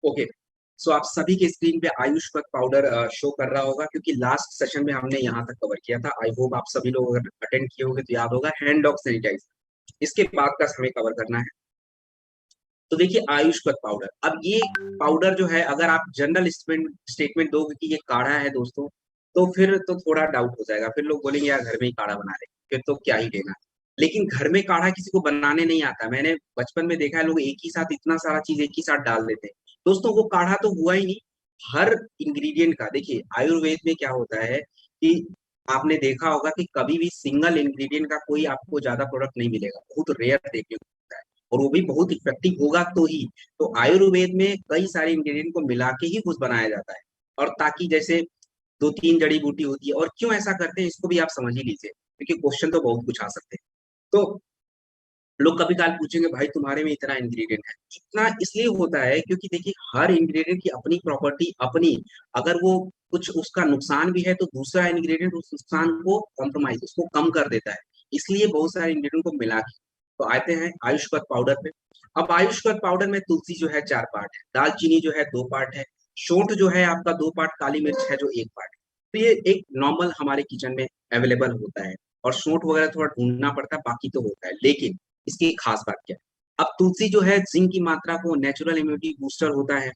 Okay. सो आप सभी के स्क्रीन पे आयुष पद पाउडर शो कर रहा होगा, क्योंकि लास्ट सेशन में हमने यहाँ तक कवर किया था। आई होप आप सभी लोग अगर अटेंड किए होंगे तो याद होगा। हैंड ऑफ सैनिटाइजर इसके बाद का हमें कवर करना है। तो देखिए आयुष पद पाउडर, अब ये पाउडर जो है, अगर आप जनरल स्टेटमेंट दोगे कि ये काढ़ा है दोस्तों, तो फिर तो थोड़ा डाउट हो जाएगा। फिर लोग बोलेंगे यार घर में ही काढ़ा बना रहे, फिर तो क्या ही लेना। लेकिन घर में काढ़ा किसी को बनाने नहीं आता। मैंने बचपन में देखा है, लोग एक ही साथ इतना सारा चीज एक ही साथ डाल देते हैं। दोस्तों वो काढ़ा तो हुआ ही नहीं। हर इंग्रेडिएंट का देखिए, आयुर्वेद में क्या होता है कि आपने देखा होगा कि कभी भी सिंगल इंग्रेडिएंट का कोई आपको ज्यादा प्रोडक्ट नहीं मिलेगा, बहुत रेयर देखने को मिलता है, और वो भी बहुत इफेक्टिव होगा तो ही। तो आयुर्वेद में कई सारे इंग्रेडिएंट को मिला के ही कुछ बनाया जाता है। और ताकि जैसे दो तीन जड़ी बूटी होती है, और क्यों ऐसा करते हैं इसको भी आप समझ ही लीजिए, क्योंकि क्वेश्चन तो बहुत कुछ आ सकते हैं। तो लोग कभी काल पूछेंगे भाई तुम्हारे में इतना इंग्रेडिएंट है। इतना इसलिए होता है क्योंकि देखिए हर इंग्रेडिएंट की अपनी प्रॉपर्टी अपनी, अगर वो कुछ उसका नुकसान भी है तो दूसरा इंग्रेडिएंट उस नुकसान को कॉम्प्रोमाइज, उसको कम कर देता है। इसलिए बहुत सारे इंग्रेडिएंट को मिला के। तो आते हैं आयुष्पद पाउडर पे। अब आयुष्पद पाउडर में तुलसी जो है 4 पार्ट है, दालचीनी जो है 2 पार्ट है, शोंठ जो है आपका 2 पार्ट, काली मिर्च है जो 1 पार्ट। तो ये एक नॉर्मल हमारे किचन में अवेलेबल होता है। और शोंठ वगैरह थोड़ा ढूंढना पड़ता है, बाकी तो होता है। लेकिन इसकी खास बात क्या है, अब तुलसी जो है जिंक की मात्रा को नेचुरल इम्यूनिटी बूस्टर होता है।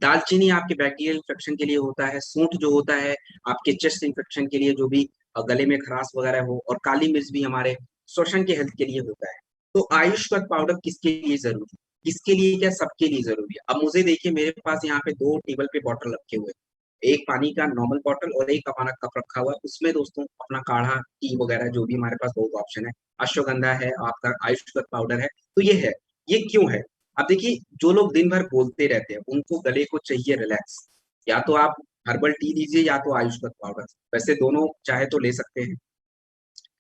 दालचीनी आपके बैक्टीरियल इन्फेक्शन के लिए होता है। सूंठ जो होता है आपके चेस्ट इन्फेक्शन के लिए, जो भी गले में खराश वगैरह हो। और काली मिर्च भी हमारे श्वसन के हेल्थ के लिए होता है। तो आयुष्मान पाउडर किसके लिए जरूरी है, किसके लिए क्या, सबके लिए जरूरी है। अब मुझे देखिए, मेरे पास यहाँ पे 2 टेबल पे बॉटल रखे हुए हैं। एक पानी का नॉर्मल बॉटल और एक हमारा कप रखा हुआ है। उसमें दोस्तों अपना काढ़ा, टी वगैरह जो भी हमारे पास बहुत ऑप्शन है। अश्वगंधा है, आपका आयुष्मान पाउडर है। तो ये है, ये क्यों है। अब देखिए, जो लोग दिन भर बोलते रहते हैं उनको गले को चाहिए रिलैक्स। या तो आप हर्बल टी लीजिए या तो आयुष्मान पाउडर, वैसे दोनों चाहे तो ले सकते हैं।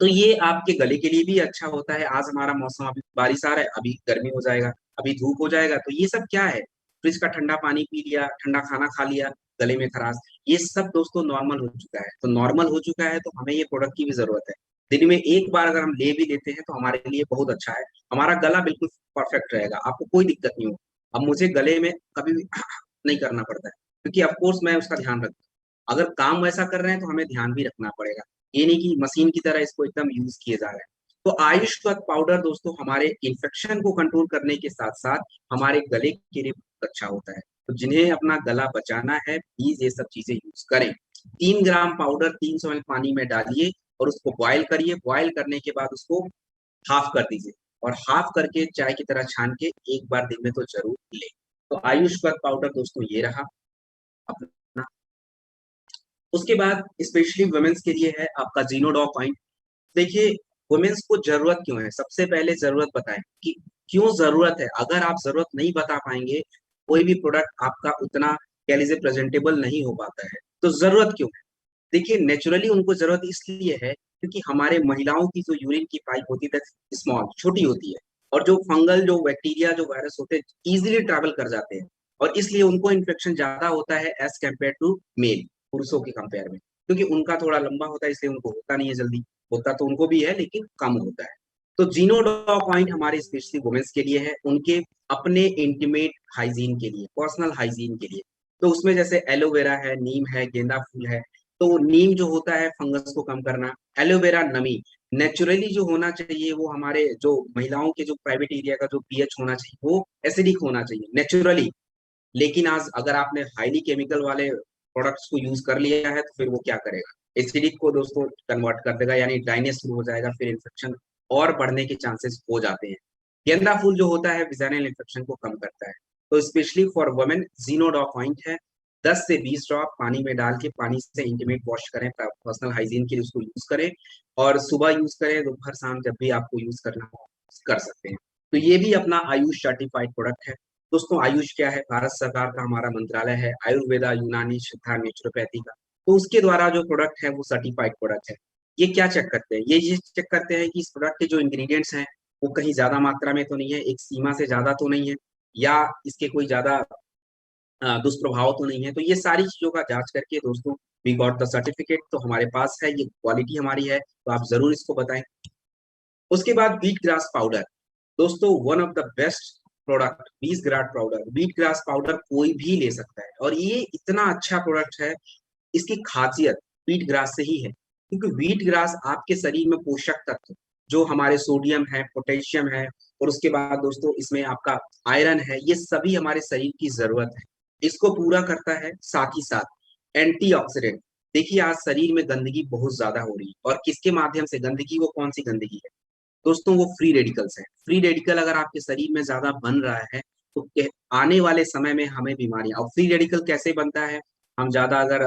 तो ये आपके गले के लिए भी अच्छा होता है। आज हमारा मौसम, अभी बारिश आ रहा है, अभी गर्मी हो जाएगा, अभी धूप हो जाएगा। तो ये सब क्या है, फ्रिज का ठंडा पानी पी लिया, ठंडा खाना खा लिया, गले में खराश, ये सब दोस्तों नॉर्मल हो चुका है। तो नॉर्मल हो चुका है तो हमें ये प्रोडक्ट की भी जरूरत है। दिन में एक बार अगर हम ले भी लेते हैं तो हमारे लिए बहुत अच्छा है। हमारा गला बिल्कुल परफेक्ट रहेगा, आपको कोई दिक्कत नहीं होगी। अब मुझे गले में कभी भी नहीं करना पड़ता है, क्योंकि ऑफकोर्स मैं उसका ध्यान रखता हूँ। अगर काम वैसा कर रहे हैं तो हमें ध्यान भी रखना पड़ेगा। ये नहीं कि मशीन की तरह इसको एकदम यूज किए जा रहे हैं। तो आयुष्मान पाउडर दोस्तों हमारे इन्फेक्शन को कंट्रोल करने के साथ साथ हमारे गले के लिए बहुत अच्छा होता है। तो जिन्हें अपना गला बचाना है प्लीज ये सब चीजें यूज करें। 3 ग्राम पाउडर 300 ml पानी में डालिए और उसको बॉयल करिए। बॉयल करने के बाद उसको हाफ कर दीजिए, और हाफ करके चाय की तरह छान के एक बार दिन में तो जरूर लें। तो आयुष्मान पाउडर दोस्तों ये रहा अपना। उसके बाद स्पेशली वुमेन्स के लिए है आपका जीनोडॉक ऑइंट। देखिए, वुमेन्स को जरूरत क्यों है, सबसे पहले जरूरत बताएं कि क्यों जरूरत है। अगर आप जरूरत नहीं बता पाएंगे, कोई भी प्रोडक्ट आपका उतना कह लीजिए प्रेजेंटेबल नहीं हो पाता है। तो जरूरत क्यों है, देखिए नेचुरली उनको जरूरत इसलिए है क्योंकि हमारे महिलाओं की जो यूरिन की पाइप होती है स्मॉल, छोटी होती है। और जो फंगल, जो बैक्टीरिया, जो वायरस होते हैं इजिली ट्रैवल कर जाते हैं। और इसलिए उनको इन्फेक्शन ज्यादा होता है एज कम्पेयर टू मेल, पुरुषों के कंपेयर में। क्योंकि उनका थोड़ा लंबा होता है इसलिए उनको होता नहीं है जल्दी। होता तो उनको भी है लेकिन कम होता है। तो जीनोडॉक पॉइंट हमारे स्पेशली वुमेन्स के लिए है, उनके अपने इंटीमेट हाइजीन के लिए, पर्सनल हाइजीन के लिए। तो उसमें जैसे एलोवेरा है, नीम है, गेंदा फूल है। तो नीम जो होता है फंगस को कम करना, एलोवेरा नमी, नेचुरली जो होना चाहिए वो हमारे जो महिलाओं के जो प्राइवेट एरिया का जो पीएच होना चाहिए वो एसिडिक होना चाहिए नेचुरली। लेकिन आज अगर आपने हाईली केमिकल वाले प्रोडक्ट्स को यूज कर लिया है तो फिर वो क्या करेगा, एसिडिक को दोस्तों कन्वर्ट कर देगा, यानी ड्राइनेस शुरू हो जाएगा, फिर इन्फेक्शन और बढ़ने के चांसेस हो जाते हैं। गेंदा फूल जो होता है विजाइनल इन्फेक्शन को कम करता है। तो स्पेशली फॉर वुमेन जीनोडॉक ऑइंट है। 10 से 20 ड्रॉप पानी में डाल के पानी से इंटीमेट वॉश करें, पर्सनल हाइजीन के लिए उसको यूज करें। और सुबह यूज करें, दोपहर शाम जब भी आपको यूज करना हो कर सकते हैं। तो ये भी अपना आयुष सर्टिफाइड प्रोडक्ट है। दोस्तों आयुष क्या है, भारत सरकार का हमारा मंत्रालय है, आयुर्वेदा, यूनानी, सिद्धा, नेचुरोपैथी का। तो उसके द्वारा जो प्रोडक्ट है वो सर्टिफाइड प्रोडक्ट है। ये क्या चेक करते हैं, ये चेक करते हैं कि इस प्रोडक्ट के जो इंग्रेडिएंट्स हैं वो कहीं ज्यादा मात्रा में तो नहीं है, एक सीमा से ज्यादा तो नहीं है, या इसके कोई ज्यादा दुष्प्रभाव तो नहीं है। तो ये सारी चीजों का जांच करके दोस्तों वी गॉट द सर्टिफिकेट, तो हमारे पास है, ये क्वालिटी हमारी है, तो आप जरूर इसको बताएं। उसके बाद व्हीट ग्रास पाउडर, दोस्तों one of the best product 20 grass powder, wheat grass powder कोई भी ले सकता है और ये इतना अच्छा प्रोडक्ट है। इसकी खासियत व्हीट ग्रास से ही है, क्योंकि व्हीट ग्रास आपके शरीर में पोषक तत्व जो हमारे सोडियम है, पोटेशियम है, और उसके बाद दोस्तों इसमें आपका आयरन है, ये सभी हमारे शरीर की जरूरत है, इसको पूरा करता है। साथ ही साथ एंटीऑक्सीडेंट। देखिए आज शरीर में गंदगी बहुत ज्यादा हो रही है, और किसके माध्यम से गंदगी, वो कौन सी गंदगी है दोस्तों, वो फ्री रेडिकल्स है। फ्री रेडिकल अगर आपके शरीर में ज्यादा बन रहा है तो आने वाले समय में हमें बीमारियां, और फ्री रेडिकल कैसे बनता है, हम ज्यादा अगर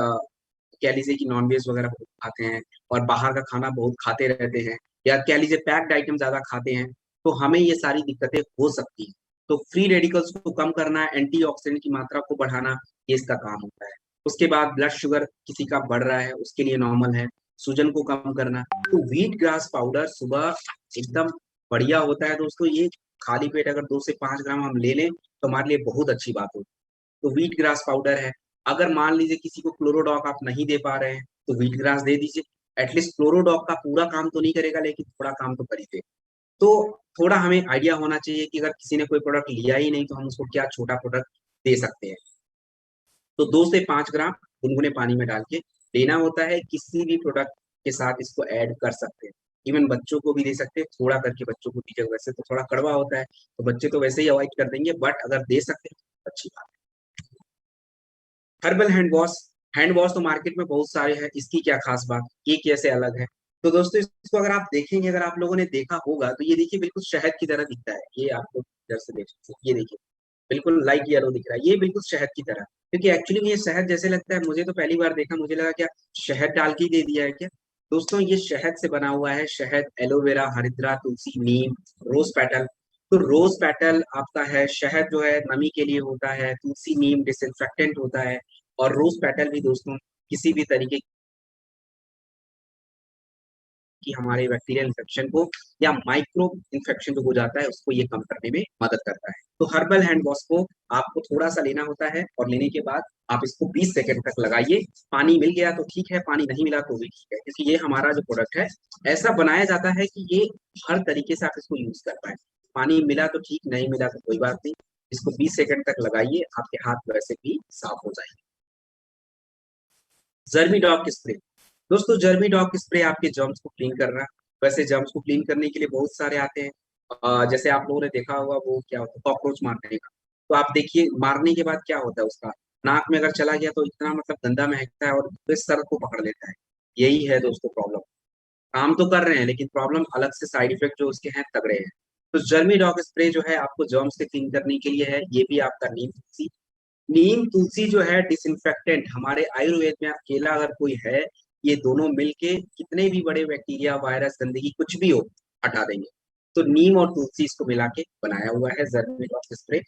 कह लीजिए कि नॉनवेज वगैरह बहुत खाते हैं और बाहर का खाना बहुत खाते रहते हैं, या कह लीजिए पैक्ड आइटम ज्यादा खाते हैं, तो हमें ये सारी दिक्कतें हो सकती हैं। तो फ्री रेडिकल्स को कम करना, एंटीऑक्सीडेंट की मात्रा को बढ़ाना, ये इसका काम होता है। उसके बाद ब्लड शुगर किसी का बढ़ रहा है उसके लिए नॉर्मल है, सूजन को कम करना। तो व्हीट ग्रास पाउडर सुबह एकदम बढ़िया होता है दोस्तों। ये खाली पेट अगर 2 से 5 ग्राम हम ले लें तो हमारे लिए बहुत अच्छी बात होती है। तो व्हीट ग्रास पाउडर है। अगर मान लीजिए किसी को क्लोरोडॉक आप नहीं दे पा रहे हैं तो व्हीट ग्रास दे दीजिए। एटलीस्ट क्लोरोडॉक का पूरा काम तो नहीं करेगा, लेकिन थोड़ा काम तो कर ही दे। तो थोड़ा हमें आइडिया होना चाहिए कि अगर किसी ने कोई प्रोडक्ट लिया ही नहीं तो हम उसको क्या छोटा प्रोडक्ट दे सकते हैं। तो 2 से 5 ग्राम गुनगुने पानी में डाल के लेना होता है। किसी भी प्रोडक्ट के साथ इसको ऐड कर सकते हैं, इवन बच्चों को भी दे सकते हैं, थोड़ा करके बच्चों को दीजिए। वैसे तो थोड़ा कड़वा होता है तो बच्चे तो वैसे ही अवॉइड कर देंगे, बट अगर दे सकते हैं तो अच्छी बात है। Herbal hand wash. Hand wash तो मार्केट में बहुत सारे हैं, इसकी क्या खास बात, ये कैसे अलग है। तो दोस्तों इसको अगर आप देखेंगे, अगर आप लोगों ने देखा होगा तो ये देखिए बिल्कुल शहद की तरह दिखता है। ये आपको इधर से देख सकते हैं, ये देखिए बिल्कुल लाइट येलो दिख रहा है, ये बिल्कुल शहद की तरह। क्योंकि एक्चुअली में ये शहद जैसे लगता है, मुझे तो पहली बार देखा मुझे लगा क्या शहद डाल के ही दे दिया है क्या। दोस्तों ये शहद से बना हुआ है, शहद, एलोवेरा, हरिद्रा, तुलसी, नीम, रोज पेटल। तो रोज पेटल आपका है, शहद जो है नमी के लिए होता है, तुलसी नीम डिसइंफेक्टेंट होता है, और रोज पेटल भी दोस्तों किसी भी तरीके कि हमारे बैक्टीरियल इन्फेक्शन को या माइक्रो इन्फेक्शन जो हो जाता है उसको ये कम करने में मदद करता है। तो हर्बल हैंड वॉश को आपको थोड़ा सा लेना होता है, और लेने के बाद आप इसको 20 सेकंड तक लगाइए। पानी मिल गया तो ठीक है, पानी नहीं मिला तो भी ठीक है, क्योंकि ये हमारा जो प्रोडक्ट है ऐसा बनाया जाता है कि ये हर तरीके से आप इसको यूज कर पाए। पानी मिला तो ठीक, नहीं मिला तो कोई बात नहीं। इसको 20 सेकंड तक लगाइए, आपके हाथ वैसे भी साफ हो जाएंगे। जर्मी डॉग स्प्रे। दोस्तों जर्मी डॉग स्प्रे आपके जर्म्स को क्लीन कर रहा है। वैसे जर्म्स को क्लीन करने के लिए बहुत सारे आते हैं। जैसे आप लोगों ने देखा होगा वो क्या होता है, कॉकरोच मारने का। तो आप देखिए मारने के बाद क्या होता है, उसका नाक में अगर चला गया तो इतना मतलब गंदा महकता है और पूरे सर को पकड़ लेता है। यही है दोस्तों प्रॉब्लम। काम तो कर रहे हैं लेकिन प्रॉब्लम अलग से साइड इफेक्ट जो उसके हैं तगड़े हैं। तो जर्मी डॉग स्प्रे जो है आपको जर्म्स से क्लीन करने के लिए है। ये भी आपका नीम तुलसी। नीम तुलसी जो है डिसइंफेक्टेंट, हमारे आयुर्वेद में अकेला अगर कोई है, ये दोनों मिलके कितने भी बड़े बैक्टीरिया, वायरस, गंदगी कुछ भी हो हटा देंगे। तो नीम और तुलसी इसको मिला के बनाया हुआ है जर्मी डॉग स्प्रे।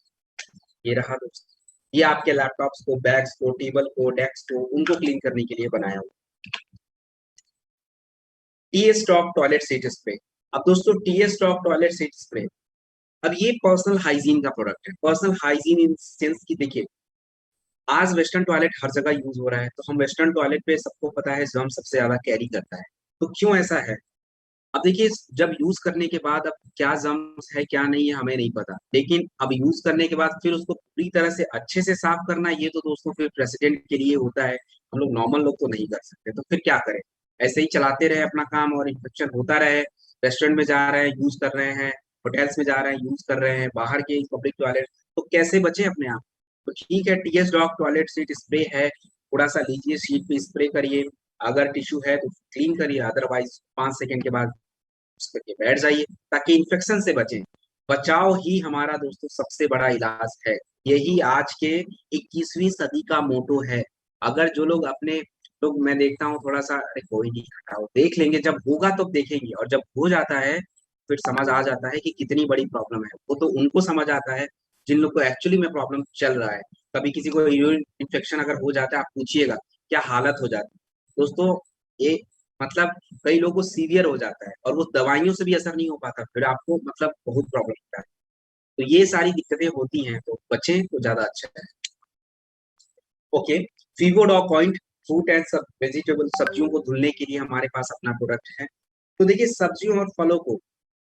ये रहा दोस्तों, ये आपके लैपटॉप्स को, बैग्स को, टेबल को, डेस्क को, उनको क्लीन करने के लिए बनाया हुआ। T stock toilet seat spray. अब दोस्तों T stock toilet seat spray, अब ये पर्सनल हाइजीन का प्रोडक्ट है। पर्सनल हाइजीन इन सेंस की देखिए, आज वेस्टर्न टॉयलेट हर जगह यूज हो रहा है, तो हम वेस्टर्न टॉयलेट पे सबको पता है जर्म सबसे ज्यादा कैरी करता है। तो क्यों ऐसा है, अब देखिए जब यूज करने के बाद अब क्या जर्म्स है क्या नहीं है हमें नहीं पता, लेकिन अब यूज करने के बाद फिर उसको पूरी तरह से अच्छे से साफ करना, ये तो दोस्तों फिर प्रेसिडेंट के लिए होता है। हम लोग नॉर्मल लोग तो नहीं कर सकते, तो फिर क्या करें, ऐसे ही चलाते रहे अपना काम और इन्फेक्शन होता रहे। रेस्टोरेंट में जा रहे हैं यूज कर रहे हैं, होटल्स में जा रहे हैं यूज कर रहे हैं, बाहर के पब्लिक टॉयलेट, तो कैसे बचे अपने आप। तो ठीक है, TS dog toilet seat spray है, थोड़ा सा लीजिए, शीट पे स्प्रे करिए, अगर टिश्यू है तो क्लीन करिए, अदरवाइज 5 सेकंड के बाद करके बैठ जाइए, ताकि इन्फेक्शन से बचें। बचाव ही हमारा दोस्तों सबसे बड़ा इलाज है। यही आज के 21वीं सदी का मोटो है। अगर जो लोग अपने लोग, मैं देखता हूँ थोड़ा सा, अरे कोई नहीं हटाओ, देख लेंगे, जब होगा तब देखेंगे, और जब हो जाता है फिर समझ आ जाता है कि कितनी बड़ी प्रॉब्लम है। वो तो उनको समझ आता है जिन लोग को एक्चुअली में प्रॉब्लम चल रहा है। कभी किसी को यूरिन इन्फेक्शन अगर हो जाता है, आप पूछिएगा क्या हालत हो जाती है दोस्तों। ये मतलब कई लोगों को सीवियर हो जाता है और वो दवाइयों से भी असर नहीं हो पाता, फिर आपको मतलब बहुत प्रॉब्लम होता है। तो ये सारी दिक्कतें होती हैं, तो बचें तो ज्यादा अच्छा है। ओके, फीगोडॉक पॉइंट, फ्रूट एंड सब वेजिटेबल, सब्जियों को धुलने के लिए हमारे पास अपना प्रोडक्ट है। तो देखिए सब्जियों और फलों को,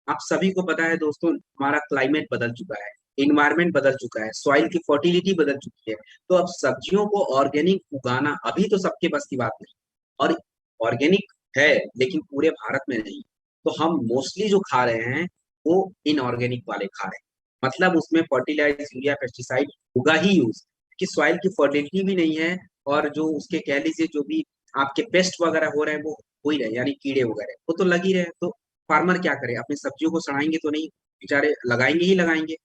आप सभी को पता है दोस्तों हमारा क्लाइमेट बदल चुका है। इन्वायरमेंट बदल चुका है, सॉइल की फर्टिलिटी बदल चुकी है। तो अब सब्जियों को ऑर्गेनिक उगाना अभी तो सबके बस की बात नहीं, और ऑर्गेनिक है लेकिन पूरे भारत में नहीं। तो हम मोस्टली जो खा रहे हैं वो इनऑर्गेनिक वाले खा रहे हैं, मतलब उसमें फर्टिलाइज, यूरिया, पेस्टिसाइड होगा ही यूज, कि सॉइल की फर्टिलिटी भी नहीं है, और जो उसके कह लीजिए जो भी आपके पेस्ट वगैरह हो रहे हैं वो हो ही रहे हैं, यानी कीड़े वगैरह वो तो लग ही रहे हैं। तो फार्मर क्या करे, अपनी सब्जियों को सड़ाएंगे तो नहीं, बेचारे लगाएंगे ही लगाएंगे।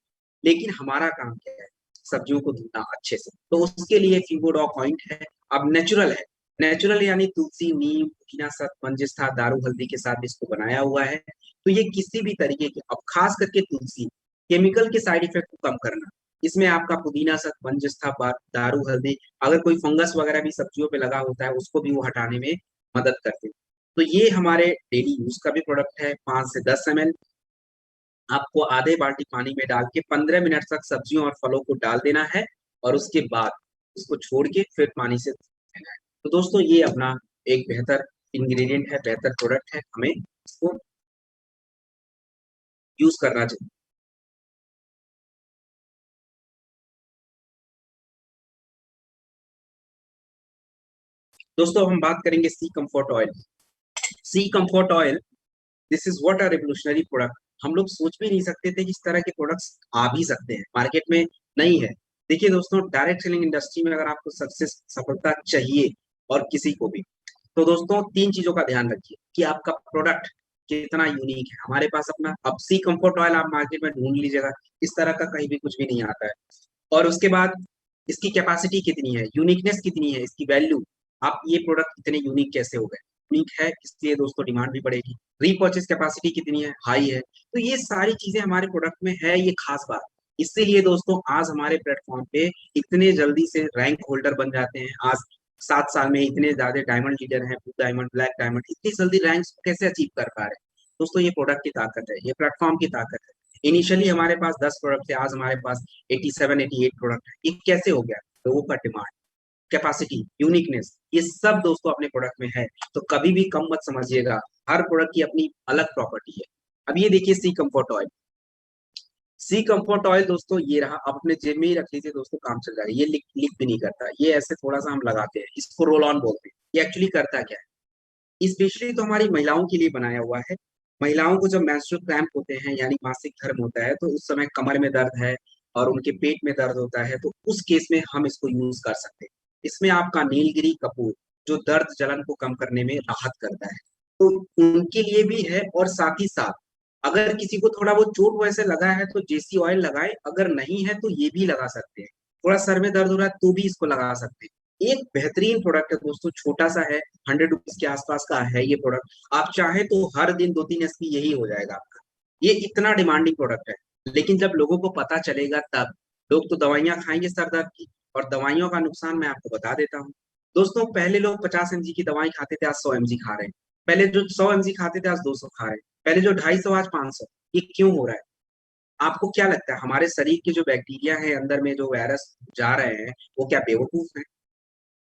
लेकिन हमारा काम क्या है, सब्जियों को धोना अच्छे से, तो उसके लिए फीगोडॉक पॉइंट है। अब नेचुरल है, नेचुरल यानी तुलसी, नीम, पुदीना, सत, मंजिष्ठा, दारू, हल्दी के साथ इसको बनाया हुआ है। तो ये किसी भी तरीके के, अब खास करके तुलसी, केमिकल के साइड इफेक्ट को कम करना, इसमें आपका पुदीना, सत, मंजिष्ठा, दारू, हल्दी, अगर कोई फंगस वगैरह भी सब्जियों पे लगा होता है उसको भी वो हटाने में मदद करते हैं। तो ये हमारे डेली यूज का भी प्रोडक्ट है। 5 से 10 ml आपको आधे बाल्टी पानी में डाल के 15 मिनट तक सब्जियों और फलों को डाल देना है, और उसके बाद उसको छोड़ के फिर पानी से धो देना है। तो दोस्तों ये अपना एक बेहतर इंग्रेडिएंट है, बेहतर प्रोडक्ट है, हमें इसको यूज करना चाहिए। दोस्तों हम बात करेंगे sea comfort oil. Sea comfort oil, this is what a revolutionary product. हम लोग सोच भी नहीं सकते थे कि इस तरह के प्रोडक्ट्स आ भी सकते हैं, मार्केट में नहीं है। देखिए दोस्तों, डायरेक्ट सेलिंग इंडस्ट्री में अगर आपको सक्सेस, सफलता चाहिए और किसी को भी, तो दोस्तों 3 चीजों का ध्यान रखिए कि आपका प्रोडक्ट कितना यूनिक है। हमारे पास अपना, अब सी कंफर्ट ऑयल आप मार्केट में ढूंढ लीजिएगा, इस तरह का कहीं भी कुछ भी नहीं आता है। और उसके बाद इसकी कैपेसिटी कितनी है, यूनिकनेस कितनी है, इसकी वैल्यू, आप ये प्रोडक्ट इतने यूनिक कैसे हो गए, यूनिक है इसलिए दोस्तों डिमांड भी बढ़ेगी। रीपर्चेस कैपेसिटी कितनी है, हाई है। तो ये सारी चीजें हमारे प्रोडक्ट में है, ये खास बात। इसीलिए दोस्तों आज हमारे प्लेटफॉर्म पे इतने जल्दी से रैंक होल्डर बन जाते हैं। आज 7 साल में इतने ज्यादा डायमंड लीडर हैं, ब्लू डायमंड, ब्लैक डायमंड, इतनी जल्दी रैंक्स कैसे अचीव कर पा रहे हैं। दोस्तों ये प्रोडक्ट की ताकत है, ये प्लेटफॉर्म की ताकत है। इनिशियली हमारे पास 10 प्रोडक्ट थे, आज हमारे पास 87 88 प्रोडक्ट है। ये कैसे हो गया, लोगों का डिमांड, कैपेसिटी, यूनिकनेस, ये सब दोस्तों अपने प्रोडक्ट में है। तो कभी भी कम मत समझिएगा, हर प्रोडक्ट की अपनी अलग प्रॉपर्टी है। अब ये देखिए सी comfort oil. Sea comfort oil दोस्तों ये रहा, आप अपने जेब में ही रख लीजिए दोस्तों, काम चल जाएगा। ये लीक भी नहीं करता, ये ऐसे थोड़ा सा हम लगाते हैं, इसको रोल ऑन बोलते हैं। ये एक्चुअली करता क्या है, स्पेशली तो हमारी महिलाओं के लिए बनाया हुआ है। महिलाओं को जब मेंस्ट्रुअल क्रैम्प होते हैं, यानी मासिक धर्म होता है, तो उस समय कमर में दर्द है और उनके पेट में दर्द होता है, तो उस केस में हम इसको यूज कर सकते हैं। इसमें आपका नीलगिरी कपूर जो दर्द जलन को कम करने में राहत करता है, तो उनके लिए भी है। और साथ ही साथ अगर किसी को थोड़ा वो चोट वैसे लगा है तो जेसी ऑयल लगाए, अगर नहीं है तो ये भी लगा सकते हैं। थोड़ा सर में दर्द हो रहा है तो भी इसको लगा सकते हैं। एक बेहतरीन प्रोडक्ट है दोस्तों, छोटा सा है, 100 रुपीज के आसपास का है ये प्रोडक्ट। आप चाहे तो हर दिन 2-3 एसपी यही हो जाएगा आपका। ये इतना डिमांडिंग प्रोडक्ट है, लेकिन जब लोगों को पता चलेगा तब। लोग तो दवाइयां खाएंगे सर दर्द की, और दवाइयों का नुकसान मैं आपको बता देता हूँ। दोस्तों पहले लोग 50 mg की दवाई खाते थे, आज 100 mg खा रहे हैं। पहले जो 100 mg खाते थे आज 200 खा रहे हैं। पहले जो 250 आज 500। ये क्यों हो रहा है, आपको क्या लगता है, हमारे शरीर के जो बैक्टीरिया है अंदर में, जो वायरस जा रहे हैं, वो क्या बेवकूफ है?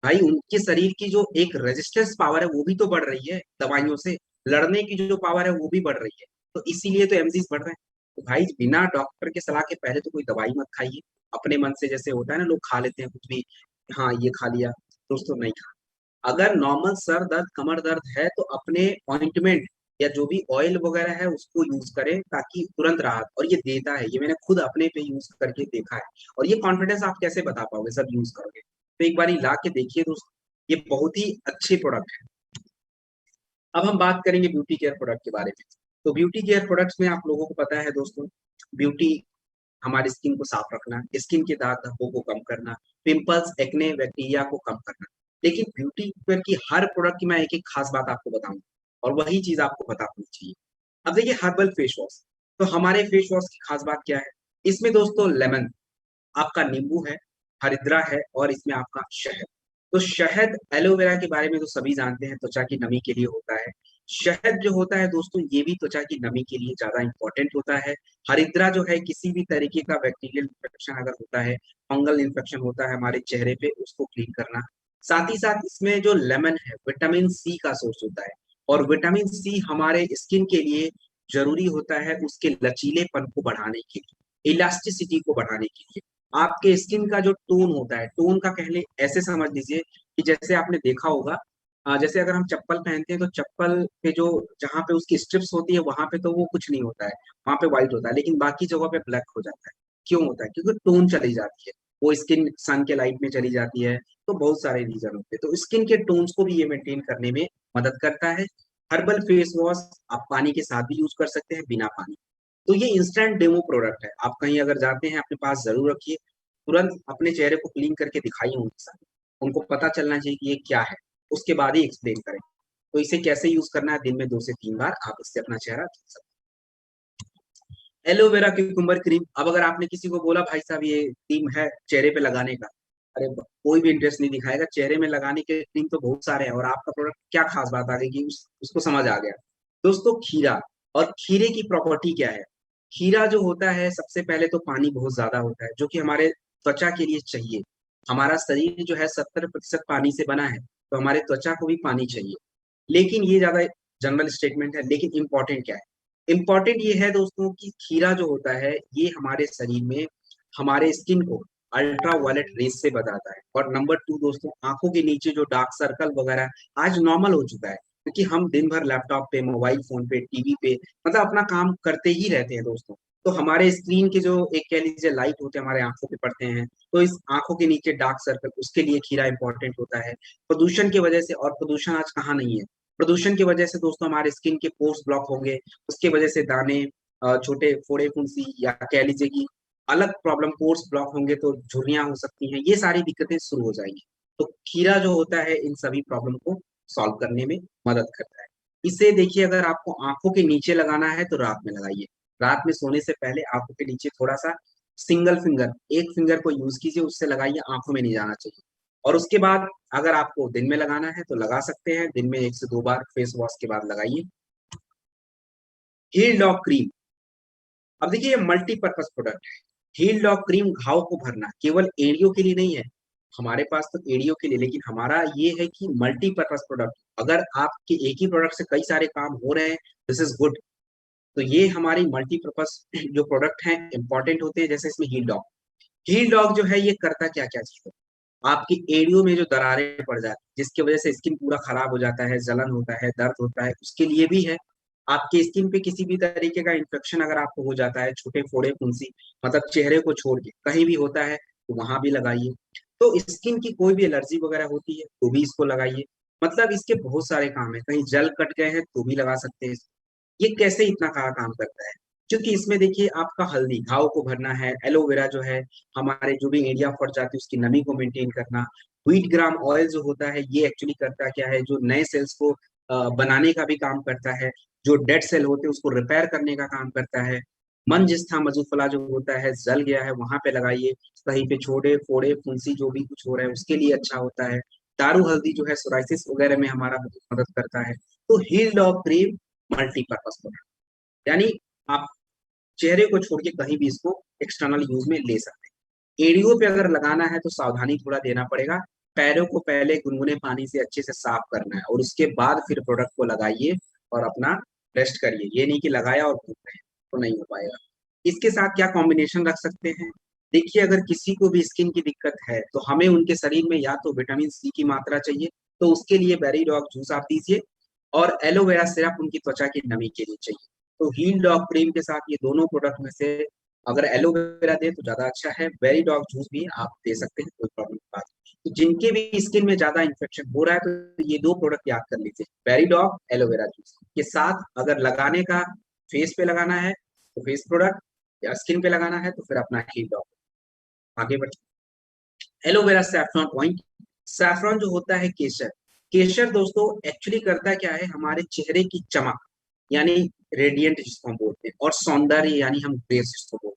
भाई उनके शरीर की जो एक रेजिस्टेंस पावर है वो भी तो बढ़ रही है दवाइयों से, लड़ने की जो पावर है वो भी बढ़ रही है। तो इसीलिए तो एमजीज बढ़ रहे हैं। तो भाई बिना डॉक्टर के सलाह के पहले तो कोई दवाई मत खाइए, अपने मन से, जैसे होता है ना लोग खा लेते हैं कुछ भी, हाँ ये खा लिया। दोस्तों नहीं खा, अगर नॉर्मल सर दर्द, कमर दर्द है तो अपने ऑइंटमेंट या जो भी ऑयल वगैरह है उसको यूज करें, ताकि तुरंत राहत, और ये देता है, ये मैंने खुद अपने पे यूज करके देखा है। और ये कॉन्फिडेंस आप कैसे बता पाओगे, सब यूज करोगे, तो एक बार ला के देखिए दोस्तों, ये बहुत ही अच्छे प्रोडक्ट है। अब हम बात करेंगे ब्यूटी केयर प्रोडक्ट के बारे में। तो ब्यूटी केयर प्रोडक्ट्स में आप लोगों को पता है दोस्तों, ब्यूटी, हमारी स्किन को साफ रखना, स्किन के दाग धब्बों को कम करना, पिंपल्स, एक्ने, बैक्टीरिया को कम करना। लेकिन ब्यूटी केयर की हर प्रोडक्ट की मैं एक एक खास बात आपको बताऊंगा, और वही चीज आपको पता होनी चाहिए। अब देखिए हर्बल फेस वॉश, तो हमारे फेस वॉश की खास बात क्या है, इसमें दोस्तों लेमन, आपका नींबू है, हरिद्रा है, और इसमें आपका शहद। तो शहद, एलोवेरा के बारे में तो सभी जानते हैं, त्वचा की नमी के लिए होता है। शहद जो होता है दोस्तों, ये भी त्वचा की नमी के लिए ज्यादा इंपॉर्टेंट होता है। हरिद्रा जो है, किसी भी तरीके का बैक्टीरियल इन्फेक्शन अगर होता है, फंगल इन्फेक्शन होता है हमारे चेहरे पे, उसको क्लीन करना। साथ ही साथ इसमें जो लेमन है, विटामिन सी का सोर्स होता है, और विटामिन सी हमारे स्किन के लिए जरूरी होता है, उसके लचीलेपन को बढ़ाने के लिए। इलास्टिसिटी को बढ़ाने के लिए। आपके स्किन का जो टोन होता है, टोन का कहले ऐसे समझ लीजिए कि जैसे आपने देखा होगा, जैसे अगर हम चप्पल पहनते हैं तो चप्पल पे जो जहाँ पे उसकी स्ट्रिप्स होती है वहां पे तो वो कुछ नहीं होता है, वहां पे व्हाइट होता है, लेकिन बाकी जगह पे ब्लैक हो जाता है। क्यों होता है? क्योंकि टोन चली जाती है, वो स्किन सन के लाइट में चली जाती है। तो बहुत सारे रीजन होते हैं, तो स्किन के टोन्स को भी ये मेंटेन करने में मदद करता है। हर्बल फेस वॉश आप पानी के साथ भी यूज कर सकते हैं, बिना पानी। तो ये इंस्टेंट डेमो प्रोडक्ट है, आप कहीं अगर जाते हैं अपने पास जरूर रखिए, तुरंत अपने चेहरे को क्लीन करके दिखाइए उनके साथ, उनको पता चलना चाहिए कि ये क्या है, उसके बाद ही एक्सप्लेन करें। तो इसे कैसे यूज करना है, दिन में 2 से 3 बार आप इससे अपना चेहरा धो सकते हैं। एलोवेरा क्यूकम्बर क्रीम, अब अगर आपने किसी को बोला भाई साहब ये क्रीम है चेहरे पे लगाने का, अरे कोई भी इंटरेस्ट नहीं दिखाएगा, चेहरे में लगाने के क्रीम तो बहुत सारे हैं, और आपका प्रोडक्ट क्या खास बात आ गई कि उसको समझ आ गया। दोस्तों खीरा, और खीरे की प्रॉपर्टी क्या है? खीरा जो होता है, सबसे पहले तो पानी बहुत ज्यादा होता है जो कि हमारे त्वचा के लिए चाहिए। हमारा शरीर जो है 70% पानी से बना है, तो हमारे त्वचा को भी पानी चाहिए। लेकिन ये ज्यादा जनरल स्टेटमेंट है, लेकिन इंपॉर्टेंट क्या है? इंपॉर्टेंट ये है दोस्तों कि खीरा जो होता है ये हमारे शरीर में हमारे स्किन को अल्ट्रा वायलेट रेस से बचाता है। और नंबर 2 दोस्तों, आंखों के नीचे जो डार्क सर्कल वगैरह आज नॉर्मल हो चुका है, क्योंकि हम दिन भर लैपटॉप पे, मोबाइल फोन पे, टीवी पे, मतलब अपना काम करते ही रहते हैं दोस्तों। तो हमारे स्क्रीन के जो एक कह लीजिए लाइट होते हैं हमारे आंखों पे पड़ते हैं, तो इस आंखों के नीचे डार्क सर्कल, उसके लिए खीरा इंपॉर्टेंट होता है। प्रदूषण की वजह से, और प्रदूषण आज कहाँ नहीं है, प्रदूषण की वजह से दोस्तों हमारे स्किन के पोर्स ब्लॉक होंगे, उसके वजह से दाने, छोटे फोड़े फुंसी, या कह लीजिए कि अलग प्रॉब्लम, पोर्स ब्लॉक होंगे तो झुर्रियां हो सकती हैं, ये सारी दिक्कतें शुरू हो जाएंगी। तो खीरा जो होता है इन सभी प्रॉब्लम को सॉल्व करने में मदद करता है। इसे देखिए, अगर आपको आंखों के नीचे लगाना है तो रात में लगाइए, रात में सोने से पहले आंखों के नीचे थोड़ा सा सिंगल फिंगर, एक फिंगर को यूज कीजिए, उससे लगाइए, आंखों में नहीं जाना चाहिए। और उसके बाद अगर आपको दिन में लगाना है तो लगा सकते हैं, दिन में 1 से 2 बार फेस वॉश के बाद लगाइए। हील डॉग क्रीम, अब देखिए ये मल्टीपर्पज प्रोडक्ट है। हील डॉग क्रीम घाव को भरना, केवल एड़ियों के लिए नहीं है, हमारे पास तो एड़ियों के लिए, लेकिन हमारा ये है कि मल्टीपर्पज प्रोडक्ट, अगर आपके एक ही प्रोडक्ट से कई सारे काम हो रहे हैं, दिस इज गुड। तो ये हमारी मल्टीपर्पज जो प्रोडक्ट हैं इंपॉर्टेंट होते हैं। जैसे इसमें हील डॉग, हील डॉग जो है ये करता क्या क्या चीज है, आपकी एड़ियों में जो दरारें पड़ जाती है जिसकी वजह से स्किन पूरा खराब हो जाता है, जलन होता है, दर्द होता है, उसके लिए भी है। आपके स्किन पे किसी भी तरीके का इन्फेक्शन अगर आपको हो जाता है, छोटे फोड़े फुंसी, मतलब चेहरे को छोड़ के कहीं भी होता है, तो वहां भी लगाइए। तो स्किन की कोई भी एलर्जी वगैरह होती है तो भी इसको लगाइए। मतलब इसके बहुत सारे काम है, कहीं जल कट गए हैं तो भी लगा सकते हैं। ये कैसे इतना कहा काम करता है? क्योंकि इसमें देखिए आपका हल्दी घाव को भरना है, एलोवेरा जो है हमारे जो भी एरिया फट जाती है उसकी नमी को मेंटेन करना, व्हीट ग्राम ऑयल जो होता है ये एक्चुअली करता क्या है, जो नए सेल्स को बनाने का भी काम करता है, जो डेड सेल होते हैं उसको रिपेयर करने का काम करता है। मन जिस था मधुफला जो होता है, जल गया है वहां पे लगाइए, कहीं पे छोड़े फोड़े फुंसी जो भी कुछ हो रहा है उसके लिए अच्छा होता है। दारू हल्दी जो है सोराइसिस वगैरह में हमारा मदद करता है। तो heal dog cream multipurpose product, यानी आप चेहरे को छोड़ के कहीं भी इसको एक्सटर्नल यूज में ले सकते हैं। एड़ियों पे अगर लगाना है तो सावधानी थोड़ा देना पड़ेगा, पैरों को पहले गुनगुने पानी से अच्छे से साफ करना है और उसके बाद फिर प्रोडक्ट को लगाइए और अपना रेस्ट करिए। ये नहीं कि लगाया और घूम रहे हैं, तो नहीं हो पाएगा। इसके साथ क्या कॉम्बिनेशन रख सकते हैं? देखिए अगर किसी को भी स्किन की दिक्कत है तो हमें उनके शरीर में या तो विटामिन सी की मात्रा चाहिए, तो उसके लिए बेरी डॉग जूस आप दीजिए, और एलोवेरा सिरप उनकी त्वचा की नमी के लिए चाहिए। तो हील डॉग क्रीम के साथ ये दोनों प्रोडक्ट में से अगर एलोवेरा दे तो ज्यादा अच्छा है, बेरी डॉग जूस भी आप दे सकते हैं, कोई प्रॉब्लम की बात नहीं। तो जिनके भी स्किन में ज्यादा इन्फेक्शन हो रहा है तो ये 2 प्रोडक्ट याद कर लीजिए, बेरी डॉग, एलोवेरा जूस के साथ। अगर लगाने का फेस पे लगाना है तो फेस प्रोडक्ट, या स्किन पे लगाना है तो फिर अपना हील डॉग। आगे बढ़ते, एलोवेरा सैफरॉन ऑयल। सैफरॉन जो होता है केसर, केसर दोस्तों एक्चुअली करता क्या है, हमारे चेहरे की चमक यानी रेडियंट जिसको हम बोलते हैं, और सौंदर्य यानी हम ग्रेस जिसको बोलते हैं,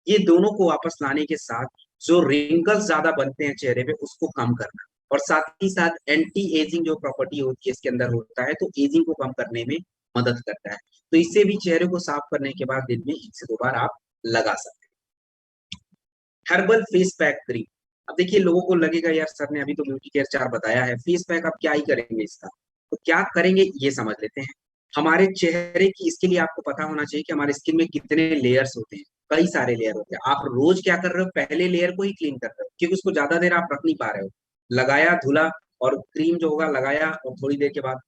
ये दोनों को वापस लाने के साथ जो रिंकल्स ज्यादा बनते हैं चेहरे पे उसको कम करना, और साथ ही साथ एंटी एजिंग जो प्रॉपर्टी होती है इसके अंदर होता है, तो एजिंग को कम करने में मदद करता है। तो इससे भी चेहरे को साफ करने के बाद दिन में 1 से 2 बार आप लगा सकते हैं। हर्बल फेस पैक क्रीम, अब देखिए लोगों को लगेगा यार सर ने अभी तो ब्यूटी केयर 4 बताया है, फेस पैक अब क्या ही करेंगे इसका। तो क्या करेंगे ये समझ लेते हैं। हमारे चेहरे की, इसके लिए आपको पता होना चाहिए कि हमारे स्किन में कितने लेयर्स होते हैं। कई सारे लेयर होते हैं। आप रोज क्या कर रहे हो, पहले लेयर को ही क्लीन कर रहे हो, क्योंकि उसको ज्यादा देर आप रख नहीं पा रहे हो। लगाया, धुला, और क्रीम जो होगा लगाया, और थोड़ी देर के बाद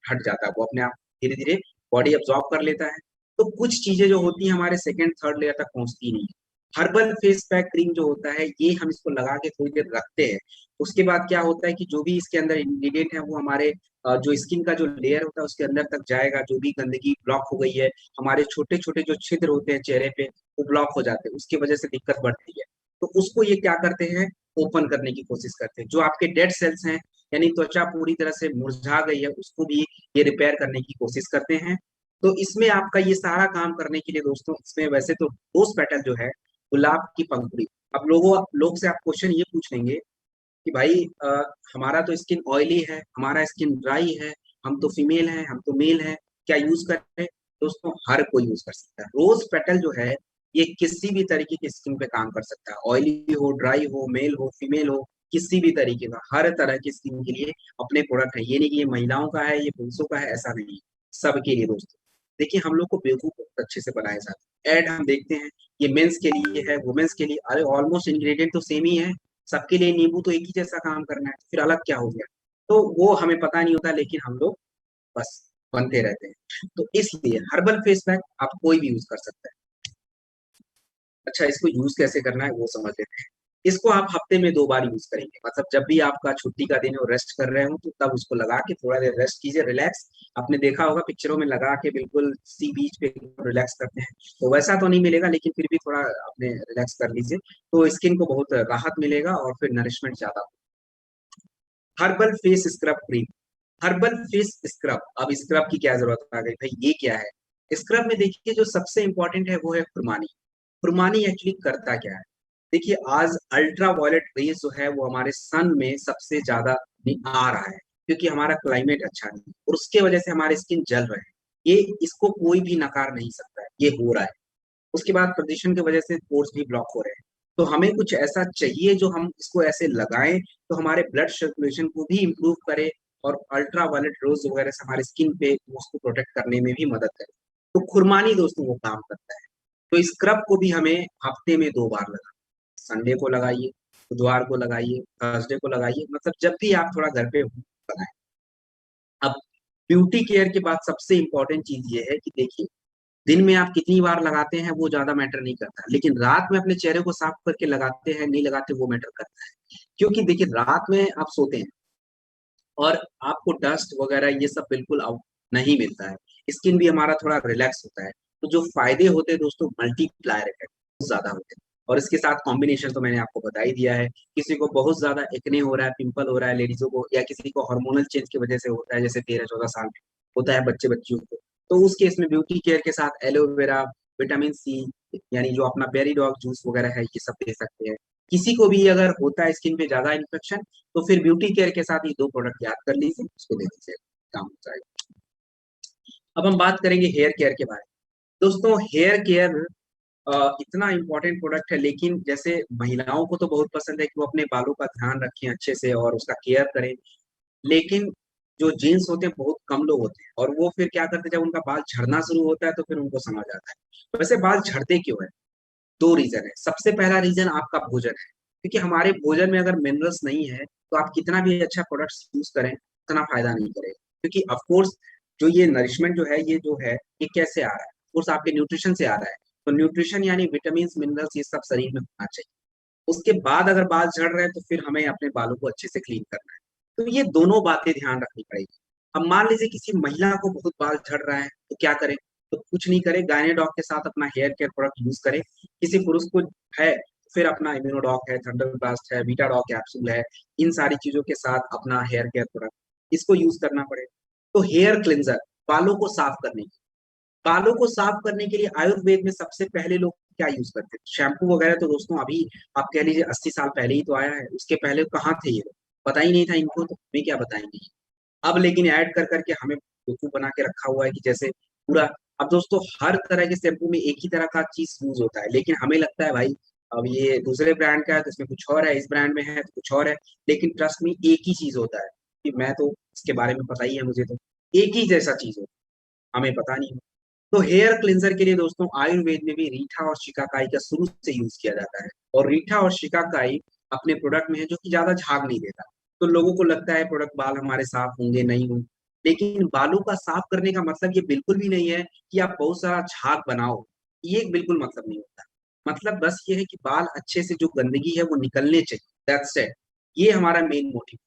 हट जाता है, वो अपने आप धीरे धीरे बॉडी अब्जॉर्ब कर लेता है। तो कुछ चीजें जो होती हैं हमारे सेकंड थर्ड लेयर तक पहुंचती नहीं है। हर्बल फेस पैक क्रीम जो होता है, ये हम इसको लगा के थोड़ी देर रखते हैं। उसके बाद क्या होता है कि जो भी इसके अंदर इंग्रेडिएंट है वो हमारे जो स्किन का जो लेयर होता है उसके अंदर तक जाएगा। जो भी गंदगी ब्लॉक हो गई है, हमारे छोटे छोटे जो छिद्र होते हैं चेहरे पे, वो ब्लॉक हो जाते हैं, उसकी वजह से दिक्कत बढ़ती है। तो उसको ये क्या करते हैं, ओपन करने की कोशिश करते हैं। जो आपके डेड सेल्स हैं, यानी त्वचा पूरी तरह से मुरझा गई है, उसको भी ये रिपेयर करने की कोशिश करते हैं। तो इसमें आपका ये सारा काम करने के लिए दोस्तों, इसमें वैसे तो रोज पेटल जो है, गुलाब की पंखुड़ी। अब लोग से आप क्वेश्चन ये पूछ लेंगे कि भाई हमारा तो स्किन ऑयली है, हमारा स्किन ड्राई है, हम तो फीमेल हैं, हम तो मेल हैं, क्या यूज करें? दोस्तों, हर कोई यूज कर सकता है रोज पेटल जो है। ये किसी भी तरीके की स्किन पे काम कर सकता है, ऑयली हो, ड्राई हो, मेल हो, फीमेल हो, किसी भी तरीके का, हर तरह की स्किन के लिए अपने प्रोडक्ट है। ये नहीं कि ये महिलाओं का है, ये पुरुषों का है, ऐसा नहीं है, सबके लिए दोस्तों। देखिए, हम लोग को बेवकूफ बहुत अच्छे से बनाए जाते हैं, एड हम देखते हैं, ये मेंस के लिए है, वुमेन्स के लिए, अरे ऑलमोस्ट इंग्रेडिएंट तो सेम ही है, सबके लिए नींबू तो एक ही जैसा काम करना है, फिर अलग क्या हो गया? तो वो हमें पता नहीं होता, लेकिन हम लोग बस बनते रहते हैं। तो इसलिए हर्बल फेस पैक आप कोई भी यूज कर सकता है। अच्छा, इसको यूज कैसे करना है वो समझ लेते हैं। इसको आप हफ्ते में 2 बार यूज करेंगे, मतलब जब भी आपका छुट्टी का दिन हो, रेस्ट कर रहे हो, तो तब उसको लगा के थोड़ा देर रेस्ट कीजिए, रिलैक्स। आपने देखा होगा पिक्चरों में लगा के बिल्कुल सी बीच पे रिलैक्स करते हैं, तो वैसा तो नहीं मिलेगा, लेकिन फिर भी थोड़ा अपने रिलैक्स कर लीजिए, तो स्किन को बहुत राहत मिलेगा और फिर नरिशमेंट ज्यादा। Herbal face scrub cream, herbal face scrub. अब स्क्रब की क्या जरूरत आ गई भाई, ये क्या है? स्क्रब में देखिए, जो सबसे इंपॉर्टेंट है वो है खुरमानी। खुरमानी एक्चुअली करता क्या है? देखिए, आज अल्ट्रा वायलेट रेज जो है वो हमारे सन में सबसे ज्यादा आ रहा है, क्योंकि हमारा क्लाइमेट अच्छा नहीं है, और उसके वजह से हमारे स्किन जल रहे हैं। ये इसको कोई भी नकार नहीं सकता है, ये हो रहा है। उसके बाद प्रदूषण की वजह से पोर्स भी ब्लॉक हो रहे हैं। तो हमें कुछ ऐसा चाहिए जो हम इसको ऐसे लगाएं, तो हमारे ब्लड सर्कुलेशन को भी इम्प्रूव करे, और अल्ट्रा वायलेट रोज वगैरह से हमारे स्किन पे उसको प्रोटेक्ट करने में भी मदद करे। तो खुरमानी दोस्तों वो काम करता है। तो स्क्रब को भी हमें हफ्ते में 2 बार लगाना, संडे को लगाइए, बुधवार को लगाइए, थर्सडे को लगाइए, मतलब जब भी आप थोड़ा घर पे हो, लगाएं। अब ब्यूटी केयर के बाद सबसे इंपॉर्टेंट चीज ये है कि देखिए, दिन में आप कितनी बार लगाते हैं वो ज्यादा मैटर नहीं करता, लेकिन रात में अपने चेहरे को साफ करके लगाते हैं नहीं लगाते वो मैटर करता है। क्योंकि देखिए, रात में आप सोते हैं और आपको डस्ट वगैरह ये सब बिल्कुल आउट नहीं मिलता है, स्किन भी हमारा थोड़ा रिलैक्स होता है। तो जो फायदे होते हैं दोस्तों, मल्टीप्लायर इफेक्ट बहुत ज्यादा होते हैं। और इसके साथ कॉम्बिनेशन तो मैंने आपको बता ही दिया है। किसी को बहुत ज्यादा एक्ने हो रहा है, पिंपल हो रहा है लेडीजों को, या किसी को हार्मोनल चेंज की वजह से होता है, जैसे 13-14 साल में होता है बच्चे बच्चियों को, तो उस केस में ब्यूटी केयर के साथ एलोवेरा, विटामिन सी, यानी जो अपना पेरीडॉग जूस वगैरह है, ये सब दे सकते हैं। किसी को भी अगर होता है स्किन पे ज्यादा इन्फेक्शन, तो फिर ब्यूटी केयर के साथ ये 2 प्रोडक्ट याद कर लीजिए, उसको दे दीजिए, काम हो जाएगा। अब हम बात करेंगे हेयर केयर के बारे में। दोस्तों, हेयर केयर इतना इंपॉर्टेंट प्रोडक्ट है, लेकिन जैसे महिलाओं को तो बहुत पसंद है कि वो अपने बालों का ध्यान रखें अच्छे से और उसका केयर करें, लेकिन जो जेंट्स होते हैं बहुत कम लोग होते हैं, और वो फिर क्या करते हैं, जब उनका बाल झड़ना शुरू होता है तो फिर उनको समझ आता है। वैसे बाल झड़ते क्यों है? 2 रीजन है। सबसे पहला रीजन आपका भोजन है, क्योंकि हमारे भोजन में अगर मिनरल्स नहीं है, तो आप कितना भी अच्छा प्रोडक्ट यूज करें, उतना फायदा नहीं करेगा। क्योंकि ऑफकोर्स जो ये नरिशमेंट जो है, ये जो है, ये कैसे आ रहा है? ऑफकोर्स आपके न्यूट्रिशन से आ रहा है। तो न्यूट्रिशन यानी विटामिन, मिनरल्स, ये सब शरीर में होना चाहिए। उसके बाद अगर बाल झड़ रहे हैं, तो फिर हमें अपने बालों को अच्छे से क्लीन करना है। तो ये दोनों बातें ध्यान रखनी पड़ेगी। अब मान लीजिए किसी महिला को बहुत बाल झड़ रहा है, तो क्या करें? तो कुछ नहीं करे, गायनेडॉक के साथ अपना हेयर केयर प्रोडक्ट यूज करें। किसी पुरुष को है, फिर अपना इम्यूनोडॉक है, थंडर ब्लास्ट है, बीटाडॉक कैप्सूल है, इन सारी चीजों के साथ अपना हेयर केयर प्रोडक्ट, इसको यूज करना पड़े। तो हेयर क्लिनजर, बालों को साफ करने के बालों को साफ करने के लिए आयुर्वेद में सबसे पहले लोग क्या यूज करते थे? शैम्पू वगैरह तो दोस्तों अभी आप कह लीजिए 80 साल पहले ही तो आया है, उसके पहले कहाँ थे ये लोग? पता ही नहीं था इनको, तो हमें क्या बताएंगे। अब लेकिन ऐड कर करके हमें बेवकूफ बना के रखा हुआ है कि जैसे पूरा। अब दोस्तों, हर तरह के शैम्पू में एक ही तरह का चीज यूज होता है, लेकिन हमें लगता है भाई अब ये दूसरे ब्रांड का है तो इसमें कुछ और है, इस ब्रांड में है तो कुछ और है। लेकिन ट्रस्ट में एक ही चीज होता है, कि मैं तो इसके बारे में पता ही है मुझे, तो एक ही जैसा चीज होता है, हमें पता नहीं। तो हेयर क्लिंजर के लिए दोस्तों आयुर्वेद में भी रीठा और शिकाकाई का शुरू से यूज किया जाता है। और रीठा और शिकाकाई अपने प्रोडक्ट में है जो कि ज्यादा झाग नहीं देता। तो लोगों को लगता है प्रोडक्ट बाल हमारे साफ होंगे नहीं होंगे, लेकिन बालों का साफ करने का मतलब ये बिल्कुल भी नहीं है कि आप बहुत सारा झाग बनाओ। ये बिल्कुल मतलब नहीं होता। मतलब बस ये है कि बाल अच्छे से जो गंदगी है वो निकलने चाहिए, दैट्स इट। ये हमारा मेन मोटिव।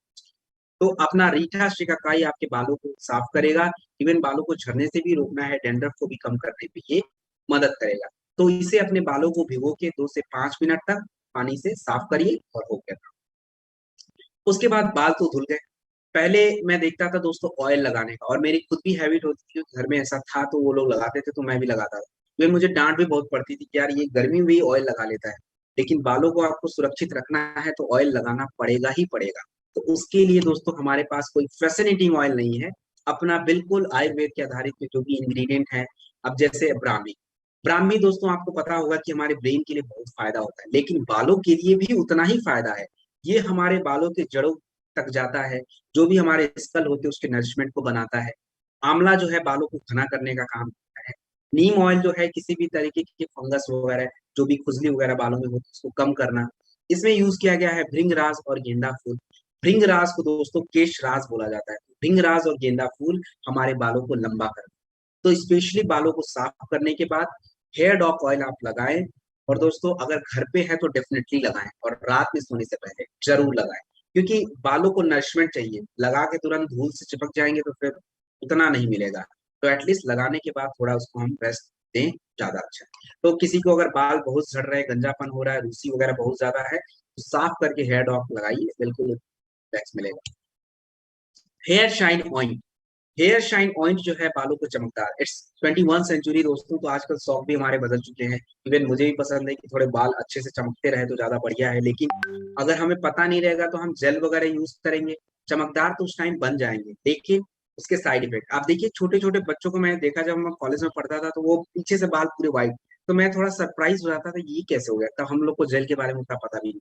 तो अपना रीठा शिकाकाई आपके बालों को साफ करेगा। इवन बालों को झड़ने से भी रोकना है, डैंड्रफ को भी कम करने में ये मदद करेगा। तो इसे अपने बालों को भिगो के 2 से 5 मिनट तक पानी से साफ करिए और हो गया। उसके बाद बाल तो धुल गए। पहले मैं देखता था दोस्तों ऑयल लगाने का, और मेरी खुद भी हैबिट होती थी, घर में ऐसा था तो वो लोग लगाते थे तो मैं भी लगाता था। फिर मुझे डांट भी बहुत पड़ती थी कि यार ये गर्मी में भी ऑयल लगा लेता है। लेकिन बालों को आपको सुरक्षित रखना है तो ऑयल लगाना पड़ेगा ही पड़ेगा। तो उसके लिए दोस्तों हमारे पास कोई फैसिनेटिंग ऑयल नहीं है। अपना बिल्कुल आयुर्वेद के आधारित में जो भी इंग्रेडिएंट है, अब जैसे ब्राह्मी। ब्राह्मी दोस्तों आपको पता होगा कि हमारे ब्रेन के लिए बहुत फायदा होता है, लेकिन बालों के लिए भी उतना ही फायदा है। ये हमारे बालों के जड़ों तक जाता है, जो भी हमारे स्कल होते हैं उसके नरिशमेंट को बनाता है। आंवला जो है बालों को घना करने का काम करता है। नीम ऑयल जो है किसी भी तरीके के फंगस वगैरह, जो भी खुजली वगैरह बालों में होती है उसको कम करना। इसमें यूज किया गया है भृंगराज और गेंदा फूल। भृंगराज को दोस्तों केश राज बोला जाता है। भृंगराज और गेंदा फूल हमारे बालों को लंबा करता है। तो स्पेशली बालों को साफ करने के बाद हेयर डॉक ऑयल आप लगाएं। और दोस्तों अगर घर पे है तो डेफिनेटली लगाएं, और रात में सोने से पहले जरूर लगाएं। क्योंकि बालों को नरिशमेंट चाहिए, लगा के तुरंत धूल से चिपक जाएंगे तो फिर उतना नहीं मिलेगा। तो एटलीस्ट लगाने के बाद थोड़ा उसको हम रेस्ट दें, ज्यादा अच्छा है। तो किसी को अगर बाल बहुत झड़ रहे हैं, गंजापन हो रहा है, रूसी वगैरह बहुत ज्यादा है, तो साफ करके हेयर डॉक लगाइए, बिल्कुल रिलैक्स मिलेगा। Hair shine oil. Hair shine ointment जो है बालों को चमकदार, इट्स 21st सेंचुरी दोस्तों, तो आजकल शौक भी हमारे बदल चुके हैं। इवन मुझे भी पसंद है कि थोड़े बाल अच्छे से चमकते रहे तो ज्यादा बढ़िया है, लेकिन अगर हमें पता नहीं रहेगा तो हम जेल वगैरह यूज करेंगे। चमकदार तो उस टाइम बन जाएंगे, लेकिन उसके साइड इफेक्ट आप देखिए। छोटे छोटे बच्चों को मैंने देखा, जब मैं कॉलेज में पढ़ता था तो वो पीछे से बाल पूरे व्हाइट। तो मैं थोड़ा सरप्राइज हो जाता था ये कैसे हो गया, तब हम लोग को जेल के बारे में उतना पता भी नहीं।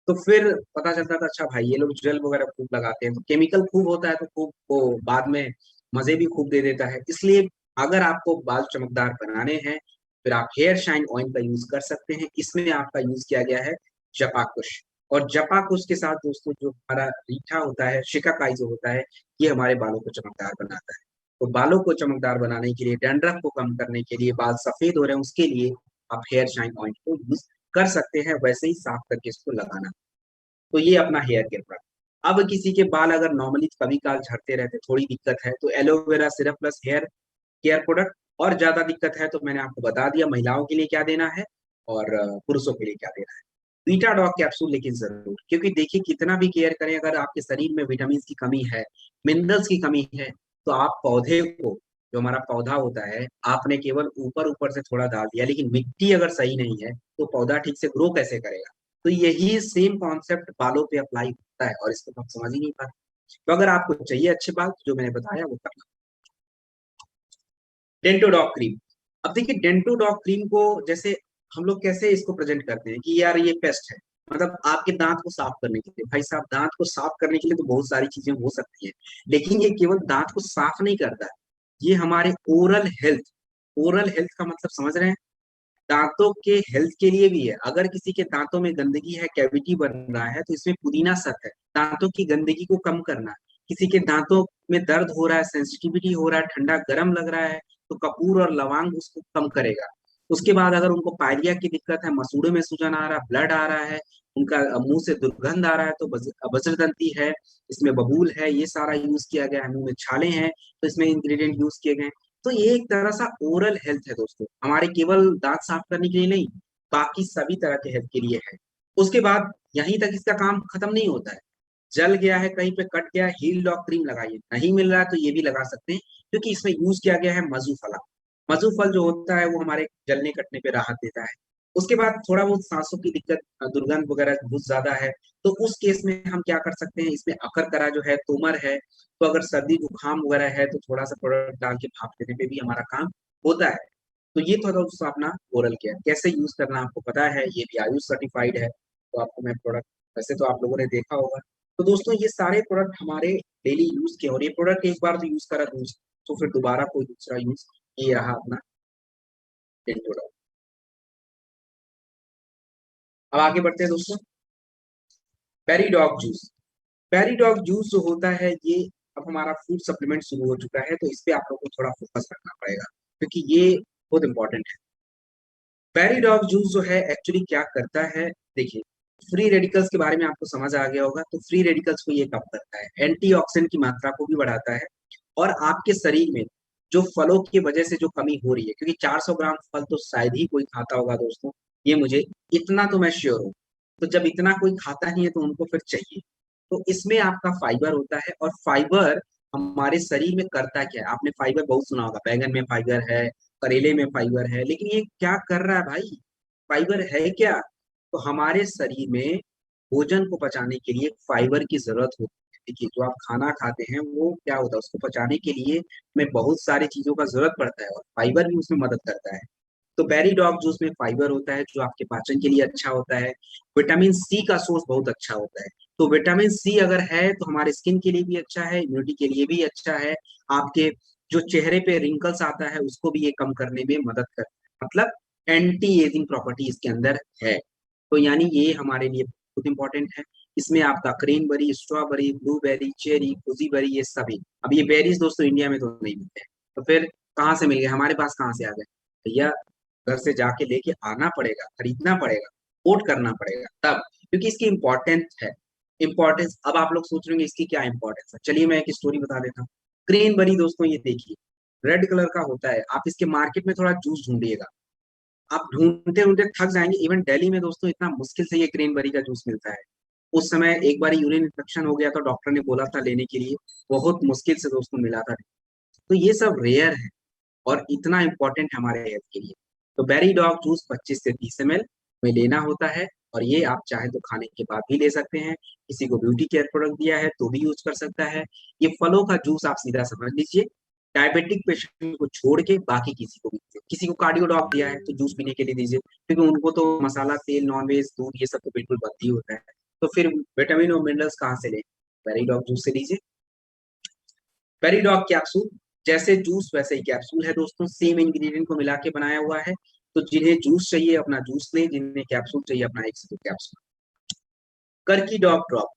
तो फिर पता चलता था अच्छा भाई ये लोग जेल वगैरह खूब लगाते हैं, तो केमिकल खूब होता है तो खूब वो बाद में मजे भी खूब दे देता है। इसलिए अगर आपको बाल चमकदार बनाने हैं, फिर आप हेयर शाइन ऑयल का यूज कर सकते हैं। इसमें आपका यूज किया गया है जपाकुश। और जपाकुश के साथ दोस्तों जो हमारा रीठा होता है, शिकाकाई जो होता है, ये हमारे बालों को चमकदार बनाता है। तो बालों को चमकदार बनाने के लिए, डैंड्रफ को कम करने के लिए, बाल सफेद हो रहे हैं उसके लिए आप हेयर शाइन ऑयल को यूज कर सकते हैं, वैसे ही साफ करके इसको लगाना। तो ये अपना हेयर केयर प्रोडक्ट। अब किसी के बाल अगर नॉर्मली कभी काल झड़ते रहते, थोड़ी दिक्कत है, तो aloe vera syrup plus hair care product. और ज्यादा दिक्कत है तो मैंने आपको बता दिया महिलाओं के लिए क्या देना है और पुरुषों के लिए क्या देना है। बीटा डॉग कैप्सूल लेकिन जरूर, क्योंकि देखिए कितना भी केयर करें, अगर आपके शरीर में विटामिन की कमी है, मिनरल्स की कमी है, तो आप पौधे को, जो हमारा पौधा होता है, आपने केवल ऊपर ऊपर से थोड़ा डाल दिया, लेकिन मिट्टी अगर सही नहीं है तो पौधा ठीक से ग्रो कैसे करेगा। तो यही सेम कॉन्सेप्ट बालों पे अप्लाई होता है, और इसको हम समझ ही नहीं पाते। तो अगर आपको चाहिए अच्छे बाल, जो मैंने बताया वो करना। डेंटोडॉक क्रीम। अब देखिए डेंटोडॉक क्रीम को जैसे हम लोग कैसे इसको प्रेजेंट करते हैं कि यार ये पेस्ट है, मतलब आपके दांत को साफ करने के लिए। भाई साहब दांत को साफ करने के लिए तो बहुत सारी चीजें हो सकती हैं, लेकिन ये केवल दांत को साफ नहीं करता है। ये हमारे ओरल हेल्थ, ओरल हेल्थ का मतलब समझ रहे हैं, दांतों के हेल्थ के लिए भी है। अगर किसी के दांतों में गंदगी है, कैविटी बन रहा है, तो इसमें पुदीना सख्त है, दांतों की गंदगी को कम करना। किसी के दांतों में दर्द हो रहा है, सेंसिटिविटी हो रहा है, ठंडा गर्म लग रहा है, तो कपूर और लवांग उसको कम करेगा। उसके बाद अगर उनको पायरिया की दिक्कत है, मसूड़े में सूजन आ रहा है, ब्लड आ रहा है, उनका मुंह से दुर्गंध आ रहा है, तो वज्रदंती है, इसमें बबूल है, ये सारा यूज किया गया है। मुंह में छाले हैं तो इसमें इंग्रेडिएंट यूज किए गए हैं। तो ये एक तरह सा ओरल हेल्थ है दोस्तों, हमारे केवल दांत साफ करने के लिए नहीं, बाकी सभी तरह के हेल्थ के लिए है। उसके बाद यहीं तक इसका काम खत्म नहीं होता है। जल गया है, कहीं पे कट गया है, हील लॉक क्रीम लगाइए, नहीं मिल रहा है तो ये भी लगा सकते हैं, क्योंकि इसमें यूज किया गया है मधुफला। मधुफल जो होता है वो हमारे जलने कटने पे राहत देता है। उसके बाद थोड़ा बहुत सांसों की दिक्कत, दुर्गंध वगैरह बहुत ज्यादा है, तो उस केस में हम क्या कर सकते हैं, इसमें अकरकरा जो है, तोमर है, तो अगर सर्दी जुकाम वगैरह है तो थोड़ा सा प्रोडक्ट डाल के भाप देने पे भी हमारा काम होता है। तो ये थोड़ा दोस्तों अपना ओरल केयर कैसे यूज करना आपको पता है, ये भी आयुष सर्टिफाइड है, तो आपको मैं प्रोडक्ट, वैसे तो आप लोगों ने देखा होगा। तो दोस्तों ये सारे प्रोडक्ट हमारे डेली यूज के, और ये प्रोडक्ट एक बार तो यूज करा तो फिर दोबारा कोई दूसरा यूज, ये रहा अपना इंट्रोडक्ट। अब आगे बढ़ते हैं दोस्तों। पेरीडॉग जूस। पेरीडॉग जूस जो होता है ये, अब हमारा फूड सप्लीमेंट शुरू हो चुका है तो इस पे आप लोग को थोड़ा फोकस रखना पड़ेगा क्योंकि ये बहुत इंपॉर्टेंट है। पेरीडॉग जूस जो है एक्चुअली क्या करता है, देखिए, फ्री रेडिकल्स के बारे में आपको समझ आ गया होगा, तो फ्री रेडिकल्स को ये कम करता है, एंटीऑक्सीडेंट की मात्रा को भी बढ़ाता है, और आपके शरीर में जो फलों की वजह से जो कमी हो रही है, क्योंकि 400 ग्राम फल तो शायद ही कोई खाता होगा दोस्तों, ये मुझे इतना तो मैं श्योर हूँ। तो जब इतना कोई खाता नहीं है तो उनको फिर चाहिए। तो इसमें आपका फाइबर होता है, और फाइबर हमारे शरीर में करता क्या है, आपने फाइबर बहुत सुना होगा, बैंगन में फाइबर है, करेले में फाइबर है, लेकिन ये क्या कर रहा है भाई, फाइबर है क्या, तो हमारे शरीर में भोजन को पचाने के लिए फाइबर की जरूरत होती है। देखिए, जो आप खाना खाते हैं वो क्या होता है, उसको पचाने के लिए में बहुत सारी चीजों का जरूरत पड़ता है, और फाइबर भी उसमें मदद करता है। तो बेरी डॉग जूस में फाइबर होता है जो आपके पाचन के लिए अच्छा होता है। विटामिन सी का सोर्स बहुत अच्छा होता है, तो विटामिन सी अगर है तो हमारे स्किन के लिए भी अच्छा है, इम्यूनिटी के लिए भी अच्छा है। आपके जो चेहरे पे रिंकल्स आता है उसको भी ये कम करने में मदद करता है, मतलब एंटी एजिंग प्रॉपर्टी इसके अंदर है। तो यानी ये हमारे लिए बहुत इंपॉर्टेंट है। इसमें आपका क्रेनबेरी, स्ट्रॉबेरी, ब्लूबेरी, चेरी, फुजीबेरी, ये सभी, अब ये बेरीज दोस्तों इंडिया में तो नहीं मिलते हैं, तो फिर कहाँ से मिल गए हमारे पास, कहाँ से आ गए भैया, घर से जाके लेके आना पड़ेगा, खरीदना पड़ेगा, कोट करना पड़ेगा तब, क्योंकि इसकी इंपॉर्टेंस है। इंपॉर्टेंस, अब आप लोग सोच रहे होंगे इसकी क्या इंपॉर्टेंस है, चलिए मैं एक स्टोरी बता देता हूँ। क्रेनबेरी दोस्तों ये देखिए, रेड कलर का होता है, आप इसके मार्केट में थोड़ा जूस ढूंढिएगा, आप ढूंढते ढूंढते थक जाएंगे। इवन दिल्ली में दोस्तों इतना मुश्किल से ये क्रेनबेरी का जूस मिलता है। उस समय एक बार यूरिन इन्फेक्शन हो गया तो डॉक्टर ने बोला था लेने के लिए, बहुत मुश्किल से दोस्तों मिला था। तो ये सब रेयर है और इतना इंपॉर्टेंट है हमारे हेल्थ के लिए। तो बेरी डॉग जूस 25 से 30 ml में लेना होता है, और ये आप चाहे तो खाने के बाद भी ले सकते हैं, किसी को ब्यूटी केयर प्रोडक्ट दिया है तो भी यूज कर सकता है। ये फलों का जूस आप सीधा समझ लीजिए, डायबिटिक पेशेंट को छोड़ के बाकी किसी को भी दीजिए। किसी को कार्डियो डॉग दिया है तो जूस पीने के लिए दीजिए, क्योंकि उनको तो मसाला, तेल, नॉनवेज, दूध, ये सब तो बिल्कुल बंद ही होता है। तो फिर विटामिन और मिनरल्स कहाँ से लें, बेरी डॉग जूस से लीजिए। पेरीडॉग कैप्सूल, जैसे जूस वैसे ही कैप्सूल है दोस्तों, सेम इंग्रेडिएंट को मिला के बनाया हुआ है। तो जिन्हें जूस चाहिए अपना जूस लें, जिन्हें कैप्सूल चाहिए अपना एक से दो कैप्सूल। करकी डॉग ड्रॉप,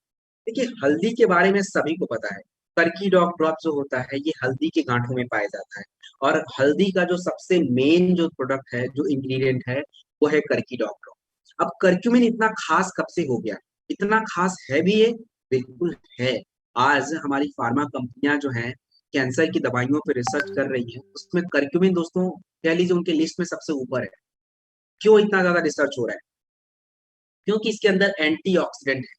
देखिए हल्दी के बारे में सभी को पता है। करकी डॉग ड्रॉप जो होता है ये हल्दी के गांठों में पाया जाता है, और हल्दी का जो सबसे मेन जो प्रोडक्ट है, जो इंग्रेडिएंट है, वो है करकी डॉग ड्रॉप। अब करक्यूमिन इतना खास कब से हो गया, इतना खास है भी ये, बिल्कुल है। आज हमारी फार्मा कंपनियां जो हैं कैंसर की दवाइयों पर रिसर्च कर रही हैं, उसमें करक्यूमिन दोस्तों कह लीजिए उनके लिस्ट में सबसे ऊपर है। क्यों इतना ज्यादा रिसर्च हो रहा है, क्योंकि इसके अंदर एंटीऑक्सीडेंट है।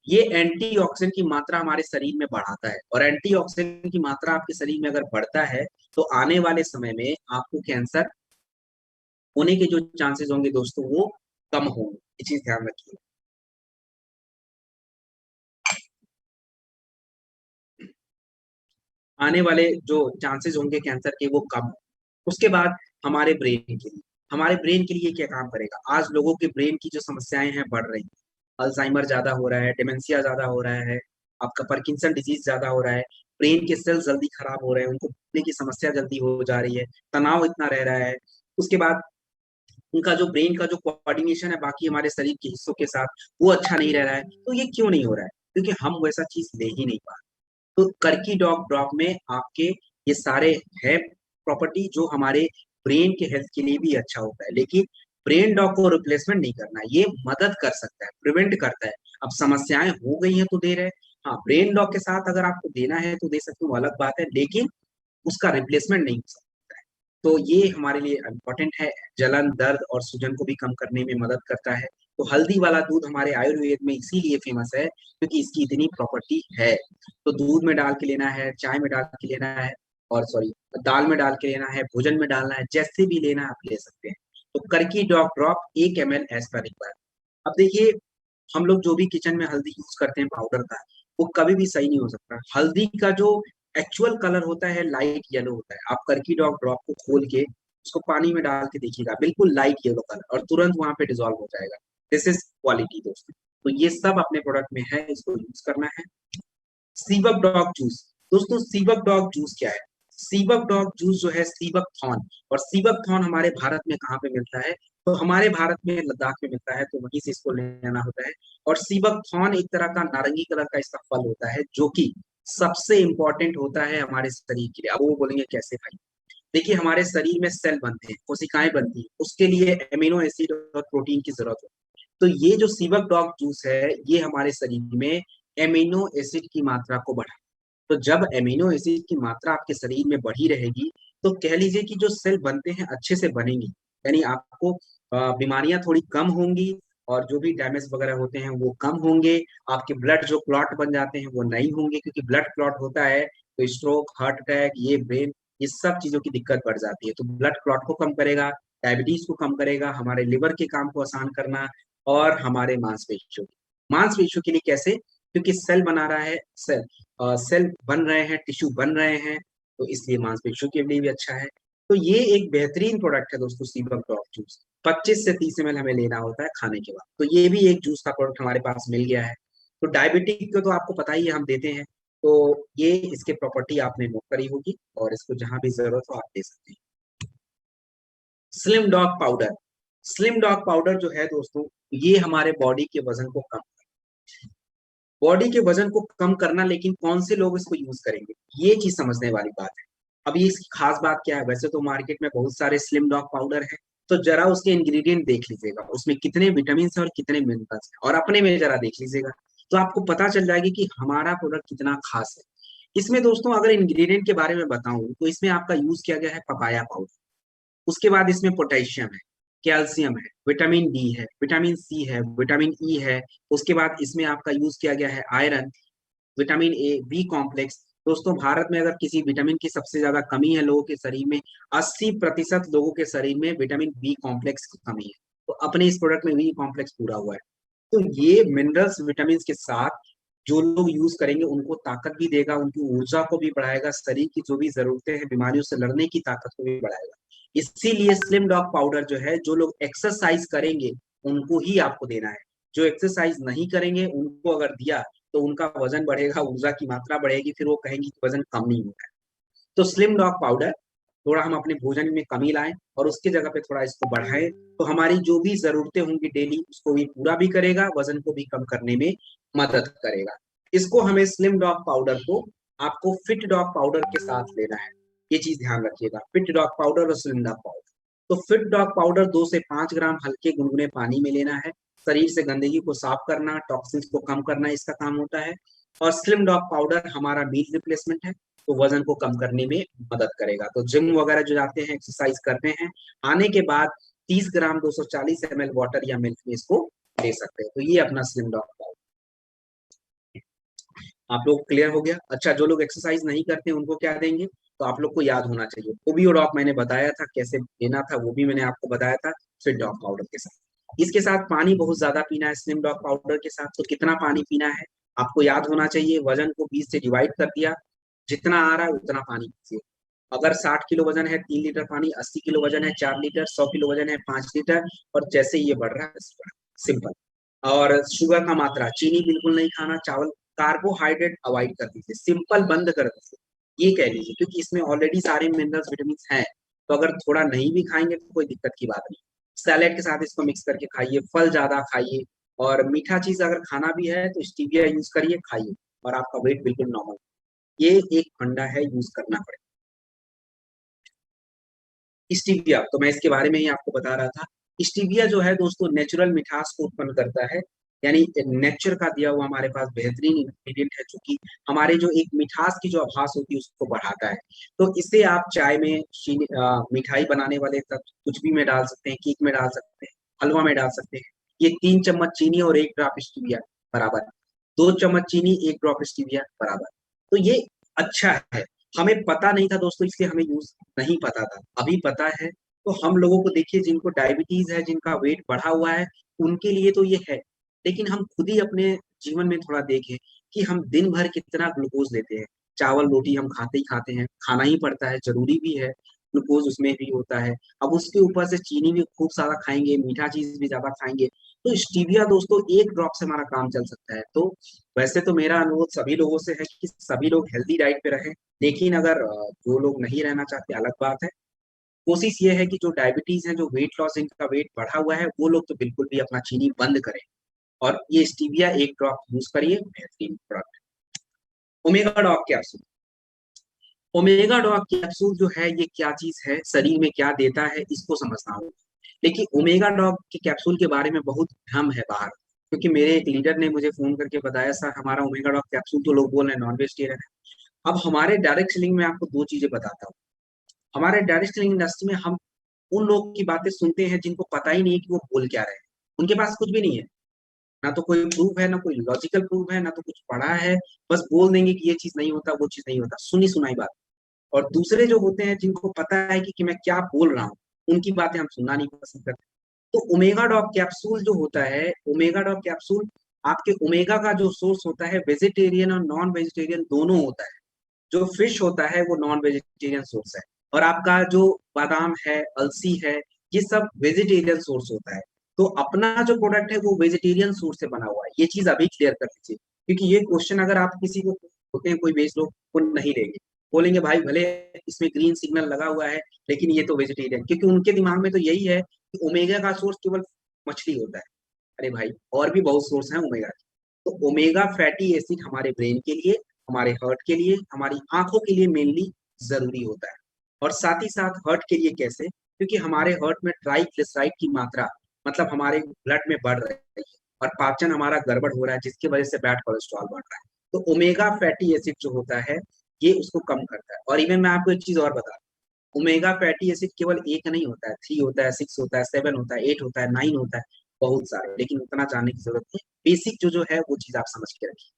ये एंटीऑक्सीडेंट की मात्रा हमारे शरीर में बढ़ाता है, और एंटीऑक्सीडेंट की मात्रा आपके शरीर में अगर बढ़ता है तो आने वाले समय में आपको कैंसर होने के जो चांसेस होंगे दोस्तों वो कम होंगे, ये चीज ध्यान रखिए। आने वाले जो चांसेस होंगे कैंसर के वो कम होंगे। उसके बाद हमारे ब्रेन के लिए, हमारे ब्रेन के लिए क्या काम करेगा, आज लोगों के ब्रेन की जो समस्याएं हैं बढ़ रही हैं, अल्जाइमर ज्यादा हो रहा है, डिमेंशिया ज्यादा हो रहा है, आपका पार्किंसन डिजीज ज्यादा हो रहा है, ब्रेन के सेल्स जल्दी खराब हो रहे हैं, उनको भूलने की समस्या जल्दी हो जा रही है, तनाव इतना रह रहा है। उसके बाद उनका जो ब्रेन का जो कोऑर्डिनेशन है बाकी हमारे शरीर के हिस्सों के साथ वो अच्छा नहीं रह रहा है। तो ये क्यों नहीं हो रहा है, क्योंकि हम वैसा चीज ले ही नहीं पा रहे। तो करकी डॉग ड्रॉप में आपके ये सारे है प्रॉपर्टी जो हमारे ब्रेन के हेल्थ के लिए भी अच्छा होता है, लेकिन ब्रेन डॉग को रिप्लेसमेंट नहीं करना, ये मदद कर सकता है, प्रिवेंट करता है। अब समस्याएं हो गई हैं तो दे रहे हैं, हाँ ब्रेन डॉग के साथ अगर आपको देना है तो दे सकते हो, अलग बात है, लेकिन उसका रिप्लेसमेंट नहीं हो सकता है। तो ये हमारे लिए इम्पोर्टेंट है, जलन, दर्द और सूजन को भी कम करने में मदद करता है। तो हल्दी वाला दूध हमारे आयुर्वेद में इसीलिए फेमस है क्योंकि इसकी इतनी प्रॉपर्टी है। तो दूध में डाल के लेना है, चाय में डाल के लेना है, और सॉरी, दाल में डाल के लेना है, भोजन में डालना है, जैसे भी लेना है आप ले सकते हैं। तो करकी डॉग ड्रॉप 1 ml एज पर रिक्वायर। अब देखिए, हम लोग जो भी किचन में हल्दी यूज करते हैं पाउडर का, वो कभी भी सही नहीं हो सकता। हल्दी का जो एक्चुअल कलर होता है लाइट येलो होता है। आप करकी डॉग ड्रॉप को खोल के उसको पानी में डाल के देखिएगा, बिल्कुल लाइट येलो कलर, और तुरंत वहां पे डिजोल्व हो जाएगा। दिस इज क्वालिटी दोस्तों। तो ये सब अपने प्रोडक्ट में है, इसको यूज करना है। सीवक डॉग जूस, दोस्तों सीवक डॉग जूस क्या है, सीबक डॉग जूस जो है सीबक थॉर्न, और सीबक थॉर्न हमारे भारत में कहाँ पे मिलता है, तो हमारे भारत में लद्दाख में मिलता है, तो वहीं से इसको लेना होता है। और सीबक थॉर्न एक तरह का नारंगी कलर का इसका फल होता है, जो कि सबसे इंपॉर्टेंट होता है हमारे शरीर के लिए। अब वो बोलेंगे कैसे भाई, देखिए हमारे शरीर में सेल बनते हैं, कोशिकाएं बनती हैं, उसके लिए एमिनो एसिड और प्रोटीन की जरूरत है। तो ये जो सीबक डॉग जूस है, ये हमारे शरीर में एमिनो एसिड की मात्रा को बढ़ा, तो जब एमिनो एसिड की मात्रा आपके शरीर में बढ़ी रहेगी, तो कह लीजिए कि जो सेल बनते हैं अच्छे से बनेंगे, यानी आपको बीमारियां थोड़ी कम होंगी, और जो भी डैमेज वगैरह होते हैं वो कम होंगे। आपके ब्लड जो क्लॉट बन जाते हैं वो नहीं होंगे, क्योंकि ब्लड क्लॉट होता है तो स्ट्रोक, हार्ट अटैक, ये ब्रेन, ये सब चीजों की दिक्कत बढ़ जाती है। तो ब्लड क्लॉट को कम करेगा, डायबिटीज को कम करेगा, हमारे लिवर के काम को आसान करना, और हमारे मांसपेशियों के लिए कैसे, क्योंकि सेल बना रहा है, सेल बन रहे हैं, टिश्यू बन रहे हैं, तो इसलिए मांसपेशियों के लिए भी अच्छा है। तो ये एक बेहतरीन प्रोडक्ट है दोस्तों, सीबक डॉग जूस। 25 से 30 ml हमें लेना होता है खाने के बाद। तो ये भी एक जूस का प्रोडक्ट हमारे पास मिल गया है। तो डायबिटिक को तो आपको पता ही है, हम देते हैं। तो ये इसके प्रॉपर्टी आपने नोट करी होगी, और इसको जहां भी जरूरत हो आप दे सकते हैं। Slim dog powder, slim dog powder जो है दोस्तों, ये हमारे बॉडी के वजन को कम, बॉडी के वजन को कम करना, लेकिन कौन से लोग इसको यूज करेंगे, ये चीज समझने वाली बात है। अब ये इसकी खास बात क्या है, वैसे तो मार्केट में बहुत सारे स्लिम डॉग पाउडर है, तो जरा उसके इंग्रेडिएंट देख लीजिएगा, उसमें कितने विटामिन है और कितने मिनरल्स है, और अपने में जरा देख लीजिएगा, तो आपको पता चल जाएगी कि हमारा प्रोडक्ट कितना खास है। इसमें दोस्तों अगर इंग्रेडिएंट के बारे में बताऊं, तो इसमें आपका यूज किया गया है पपाया पाउडर, उसके बाद इसमें पोटेशियम है, कैल्शियम है, विटामिन डी है, विटामिन सी है, विटामिन ई है। उसके बाद इसमें आपका यूज किया गया है iron, vitamin A, B complex. दोस्तों भारत में अगर किसी विटामिन की सबसे ज्यादा कमी है लोगों के शरीर में, 80% लोगों के शरीर में विटामिन बी कॉम्प्लेक्स की कमी है, तो अपने इस प्रोडक्ट में बी कॉम्प्लेक्स पूरा हुआ है। तो ये मिनरल्स विटामिन के साथ जो लोग यूज करेंगे उनको ताकत भी देगा, उनकी ऊर्जा को भी बढ़ाएगा, शरीर की जो भी जरूरतें हैं बीमारियों से लड़ने की ताकत को भी बढ़ाएगा। इसीलिए स्लिम डॉग पाउडर जो है, जो लोग एक्सरसाइज करेंगे उनको ही आपको देना है। जो एक्सरसाइज नहीं करेंगे उनको अगर दिया, तो उनका वजन बढ़ेगा, ऊर्जा की मात्रा बढ़ेगी, फिर वो कहेंगे कि वजन कम नहीं हो रहा है। तो स्लिम डॉग पाउडर थोड़ा हम अपने भोजन में कमी लाएं, और उसके जगह पे थोड़ा इसको बढ़ाएं, तो हमारी जो भी जरूरतें होंगी डेली उसको भी पूरा भी करेगा, वजन को भी कम करने में मदद करेगा। इसको हमें स्लिम डॉग पाउडर को आपको फिट डॉग पाउडर के साथ लेना है, ये चीज ध्यान रखिएगा, फिट डॉग पाउडर और स्लिम डॉग पाउडर। तो फिट डॉग पाउडर 2 से 5 ग्राम हल्के गुनगुने पानी में लेना है, शरीर से गंदगी को साफ करना, टॉक्सिन्स को कम करना इसका काम होता है। और स्लिम डॉग पाउडर हमारा मील रिप्लेसमेंट है, तो वजन को कम करने में मदद करेगा। तो जिम वगैरह जो जाते हैं, एक्सरसाइज करते हैं, आने के बाद 30 ग्राम 240 ml वाटर या मिल्क में इसको ले सकते हैं। तो ये अपना स्लिम डॉग पाउडर आप लोग क्लियर हो गया। अच्छा, जो लोग एक्सरसाइज नहीं करते उनको क्या देंगे, तो आप लोग को याद होना चाहिए, ओबियोडॉक मैंने बताया था कैसे देना था, वो भी मैंने आपको बताया था फिट डॉग पाउडर के साथ। इसके साथ पानी बहुत ज्यादा पीना है स्लिम डॉग पाउडर के साथ। तो कितना पानी पीना है आपको याद होना चाहिए, वजन को 20 से डिवाइड कर दिया, जितना आ रहा है उतना पानी पीजिए। अगर 60 किलो वजन है 3 लीटर पानी, 80 किलो वजन है 4 लीटर, 100 किलो वजन है 5 लीटर, और जैसे ये बढ़ रहा है सिंपल। और शुगर का मात्रा, चीनी बिल्कुल नहीं खाना, चावल, कार्बोहाइड्रेट अवॉइड कर दीजिए, सिंपल बंद कर दीजिए, ये कह लीजिए, क्योंकि इसमें ऑलरेडी सारे मिनरल्स विटामिन हैं। तो अगर थोड़ा नहीं भी खाएंगे तो कोई दिक्कत की बात नहीं, सैलेड के साथ इसको मिक्स करके खाइए, फल ज्यादा खाइए, और मीठा चीज अगर खाना भी है तो स्टीविया यूज करिए, खाइए, और आपका वेट बिल्कुल नॉर्मल। ये एक फंडा है, यूज करना पड़ेगा। स्टीविया तो मैं इसके बारे में ही आपको बता रहा था। स्टीविया जो है दोस्तों नेचुरल मिठास को उत्पन्न करता है, यानी नेचर का दिया हुआ हमारे पास बेहतरीन इंग्रेडिएंट है, जो कि हमारे जो एक मिठास की जो आभास होती है उसको बढ़ाता है। तो इसे आप चाय में, चीनी, मिठाई बनाने वाले तक कुछ भी में डाल सकते हैं, केक में डाल सकते हैं, हलवा में डाल सकते हैं। ये 3 चम्मच चीनी और 1 ड्रॉप स्टीविया बराबर, 2 चम्मच चीनी 1 ड्रॉप स्टीविया बराबर। तो ये अच्छा है। हमें पता नहीं था दोस्तों, इसलिए हमें यूज नहीं पता था, अभी पता है। तो हम लोगों को देखिए, जिनको डायबिटीज है, जिनका वेट बढ़ा हुआ है, उनके लिए तो ये है। लेकिन हम खुद ही अपने जीवन में थोड़ा देखें कि हम दिन भर कितना ग्लूकोज लेते हैं। चावल रोटी हम खाते ही खाते हैं, खाना ही पड़ता है, जरूरी भी है, ग्लूकोज उसमें भी होता है। अब उसके ऊपर से चीनी भी खूब सारा खाएंगे, मीठा चीज भी ज्यादा खाएंगे, तो स्टीविया दोस्तों एक ड्रॉप से हमारा काम चल सकता है। तो वैसे तो मेरा अनुरोध सभी लोगों से है कि सभी लोग हेल्दी डाइट पे रहें, लेकिन अगर जो लोग नहीं रहना चाहते अलग बात है। कोशिश ये है कि जो डायबिटीज है, जो वेट लॉस, जिनका वेट बढ़ा हुआ है, वो लोग तो बिल्कुल भी अपना चीनी बंद करें और ये स्टीविया एक ड्रॉप यूज करिए, बेहतरीन product. Omega dog capsule. Omega dog capsule जो है ये क्या चीज है, शरीर में क्या देता है, इसको समझना होगा। लेकिन ओमेगा डॉग के कैप्सूल के बारे में बहुत भ्रम है बाहर, क्योंकि मेरे एक लीडर ने मुझे फोन करके बताया, सर हमारा ओमेगा डॉग कैप्सूल तो लोग बोल रहे हैं नॉन वेजिटेरियन है। अब हमारे डायरेक्ट सेलिंग में आपको दो चीजें बताता हूँ। हमारे डायरेक्ट सेलिंग इंडस्ट्री में हम उन लोग की बातें सुनते हैं जिनको पता ही नहीं है कि वो बोल क्या रहे हैं। उनके पास कुछ भी नहीं है, ना तो कोई प्रूफ है, ना कोई लॉजिकल प्रूफ है, ना तो कुछ पढ़ा है। बस बोल देंगे कि ये चीज नहीं होता, वो चीज नहीं होता, सुनी सुनाई बात। और दूसरे जो होते हैं जिनको पता है कि मैं क्या बोल रहा हूँ, उनकी बातें हम सुनना नहीं पसंद करते। तो ओमेगा डॉग कैप्सूल जो होता है, ओमेगा डॉग कैप्सूल आपके ओमेगा का जो सोर्स होता है वेजिटेरियन और नॉन वेजिटेरियन दोनों होता है। जो फिश होता है वो नॉन वेजिटेरियन सोर्स है, और आपका जो बादाम है, अलसी है, ये सब वेजिटेरियन सोर्स होता है। तो अपना जो प्रोडक्ट है वो वेजिटेरियन सोर्स से बना हुआ है, ये चीज अभी क्लियर कर लीजिए। क्योंकि ये क्वेश्चन अगर आप किसी को होते हैं, कोई बेच लोग वो नहीं लेंगे, बोलेंगे भाई भले इसमें ग्रीन सिग्नल लगा हुआ है लेकिन ये तो वेजिटेरियन, क्योंकि उनके दिमाग में तो यही है कि ओमेगा का सोर्स केवल मछली होता है। अरे भाई और भी बहुत सोर्स है ओमेगा के। तो ओमेगा फैटी एसिड हमारे ब्रेन के लिए, हमारे हार्ट के लिए, हमारी आंखों के लिए मेनली जरूरी होता है। और साथ ही साथ हार्ट के लिए कैसे, क्योंकि हमारे हार्ट में ट्राइग्लिसराइड की मात्रा, मतलब हमारे ब्लड में बढ़ रही है और पाचन हमारा गड़बड़ हो रहा है, जिसकी वजह से बैड कोलेस्ट्रॉल बढ़ रहा है। तो ओमेगा फैटी एसिड जो होता है ये उसको कम करता है। और इवन मैं आपको एक चीज और बता दूं, ओमेगा फैटी एसिड केवल एक नहीं होता है, 3 होता है, 6 होता है, 7 होता है, 8 होता है, 9 होता है, बहुत सारे, लेकिन उतना जानने की जरूरत नहीं। बेसिक जो है वो चीज आप समझ के रखिए।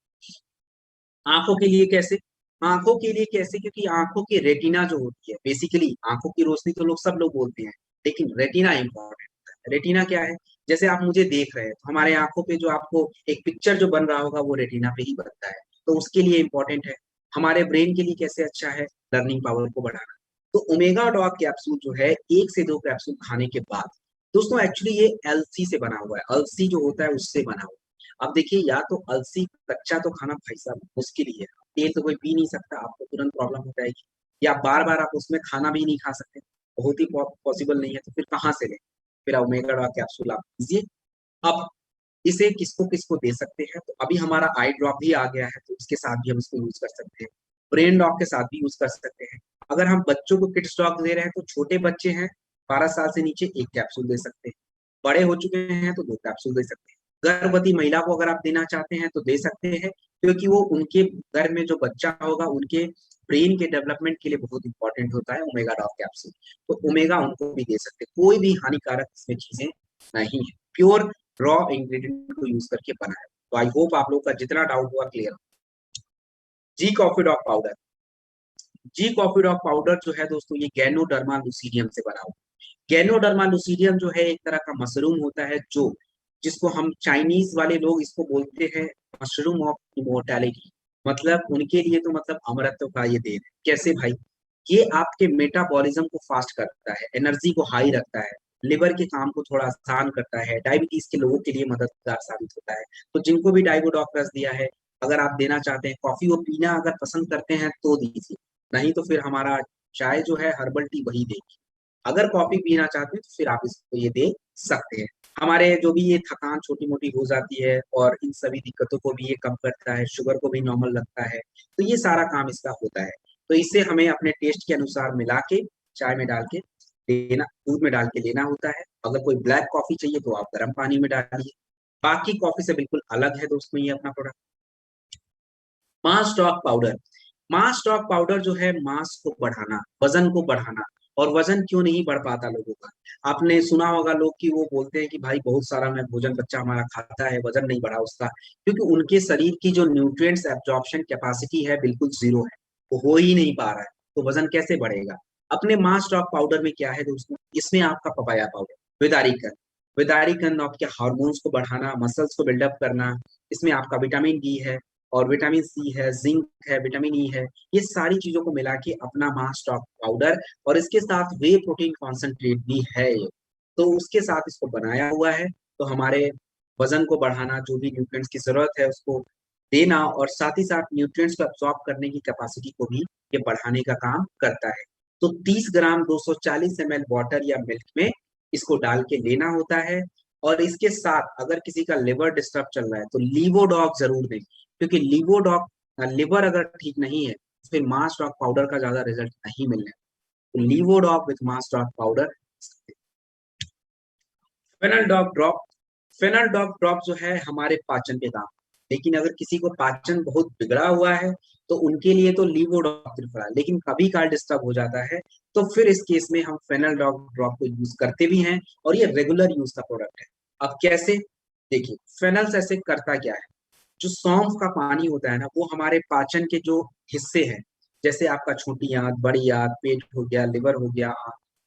आंखों के लिए कैसे, आंखों के लिए कैसे, क्योंकि आंखों की रेटिना जो होती है, बेसिकली आंखों की रोशनी तो लोग सब लोग बोलते हैं, लेकिन रेटिना इंपॉर्टेंट होता है। रेटिना क्या है, जैसे आप मुझे देख रहे हैं तो हमारे आंखों पे जो आपको एक पिक्चर जो बन रहा होगा वो रेटिना पे ही बनता है, तो उसके लिए इंपॉर्टेंट है। हमारे ब्रेन के लिए कैसे अच्छा है, लर्निंग पावर को बढ़ाना। तो ओमेगा डॉग कैप्सूल जो है 1 से 2 कैप्सूल खाने के बाद, दोस्तों एक्चुअली ये अलसी से बना हुआ है, अलसी जो होता है उससे बना हुआ है। अब देखिए, या तो अलसी कच्चा तो खाना भाई साहब मुश्किल ही है, तेल तो कोई पी नहीं सकता, आपको तुरंत प्रॉब्लम हो जाएगी। या बार बार आप उसमें खाना भी नहीं खा सकते, बहुत ही पॉसिबल नहीं है, तो फिर कहाँ से लें। फिर ओमेगा डॉग कैप्सूल आप लीजिए। अब इसे किसको किसको दे सकते हैं, तो अभी हमारा आई ड्रॉप भी आ गया है, तो उसके साथ भी हम इसको यूज कर सकते हैं। ब्रेन डॉग के साथ भी यूज कर सकते हैं। अगर हम बच्चों को किड्स डॉग दे रहे हैं, तो छोटे बच्चे हैं 12 साल से नीचे 1 कैप्सूल दे सकते हैं, बड़े हो चुके हैं तो 2 कैप्सूल दे सकते हैं। गर्भवती महिला को अगर आप देना चाहते हैं तो दे सकते हैं, क्योंकि वो उनके घर में जो बच्चा होगा उनके ब्रेन के डेवलपमेंट के लिए बहुत इंपॉर्टेंट होता है ओमेगा डॉग कैप्सूल। तो ओमेगा उनको भी दे सकते हैं, कोई भी हानिकारक इसमें चीजें नहीं है, प्योर रॉ इंग्रेडिएंट को यूज करके बना है। तो आई होप आप लोग का जितना डाउट हुआ क्लियर। जी कॉफी डॉग पाउडर। जी कॉफी डॉग पाउडर जो है दोस्तों ये गैनोडर्मा लुसीडियम से बना हुआ। गैनोडर्मा लुसीडियम जो है एक तरह का मशरूम होता है, जो जिसको हम चाइनीज वाले लोग इसको बोलते हैं मशरूम ऑफ इमोर्टैलिटी। मतलब उनके लिए तो मतलब अमरत्व का ये देन है। कैसे भाई, ये आपके मेटाबॉलिज्म को फास्ट करता है, एनर्जी को हाई रखता है, लिवर के काम को थोड़ा आसान करता है, डायबिटीज के लोगों के लिए मददगार साबित होता है। तो जिनको भी डाइगोडॉक्टर्स दिया है, अगर आप देना चाहते हैं, कॉफी वो पीना अगर पसंद करते हैं तो दीजिए, नहीं तो फिर हमारा चाय जो है हर्बल टी वही देगी। अगर कॉफी पीना चाहते हैं तो फिर आप इसको ये दे सकते हैं। हमारे जो भी ये थकान छोटी मोटी हो जाती है और इन सभी दिक्कतों को भी ये कम करता है, शुगर को भी नॉर्मल रखता है, तो ये सारा काम इसका होता है। तो इसे हमें अपने टेस्ट के अनुसार मिला के चाय में डाल के लेना, दूध में डाल के लेना होता है। अगर कोई ब्लैक कॉफी चाहिए तो आप गर्म पानी में डालिए। बाकी कॉफी से बिल्कुल अलग है दोस्तों ये अपना प्रोडक्ट। मास स्टॉक पाउडर। मास स्टॉक पाउडर जो है मास को बढ़ाना, वजन को बढ़ाना। और वजन क्यों नहीं बढ़ पाता लोगों का, आपने सुना होगा लोग कि वो बोलते हैं कि भाई बहुत सारा मैं भोजन बच्चा हमारा खाता है, वजन नहीं बढ़ा उसका, क्योंकि उनके शरीर की जो न्यूट्रिएंट्स एब्जॉर्प्शन कैपेसिटी है बिल्कुल जीरो है, वो हो ही नहीं पा रहा है, तो वजन कैसे बढ़ेगा। अपने मास स्टॉक पाउडर में क्या है दोस्तों, इसमें आपका पपाया पाउडर, विदारीकन, विदारीकन आपके हार्मोन्स को बढ़ाना, मसल्स को बिल्डअप करना। इसमें आपका विटामिन डी है, और विटामिन सी है, जिंक है, विटामिन ई है, ये सारी चीजों को मिला के अपना मास स्टॉक पाउडर, और इसके साथ वे प्रोटीन कॉन्सेंट्रेट भी है ये, तो उसके साथ इसको बनाया हुआ है। तो हमारे वजन को बढ़ाना, जो भी न्यूट्रिएंट्स की जरूरत है उसको देना, और साथ ही साथ न्यूट्रिएंट्स को एब्जॉर्ब करने की कैपेसिटी को भी ये बढ़ाने का काम करता है। तो 30 ग्राम 240 ml वाटर या मिल्क में इसको डाल के लेना होता है। और इसके साथ अगर किसी का लिवर डिस्टर्ब चल रहा है तो लीवोडॉग जरूर दें, क्योंकि लीवोडॉग, लिवर अगर ठीक नहीं है तो फिर मास डॉग पाउडर का ज्यादा रिजल्ट नहीं मिलने। तो Livodog with mass dog powder. Fennel dog drop, fennel dog drop जो है हमारे पाचन के काम, लेकिन अगर किसी को पाचन बहुत बिगड़ा हुआ है तो उनके लिए तो लीवोडॉग प्रिफर है, लेकिन कभी काल डिस्टर्ब हो जाता है तो फिर इस केस में हम फेनल डॉग ड्रॉप को यूज करते भी हैं, और ये रेगुलर यूज का प्रोडक्ट है। अब कैसे, देखिए फेनल्स ऐसे करता क्या है, जो सौंफ का पानी होता है ना, वो हमारे पाचन के जो हिस्से हैं, जैसे आपका छोटी आंत, बड़ी आंत, पेट हो गया, लिवर हो गया,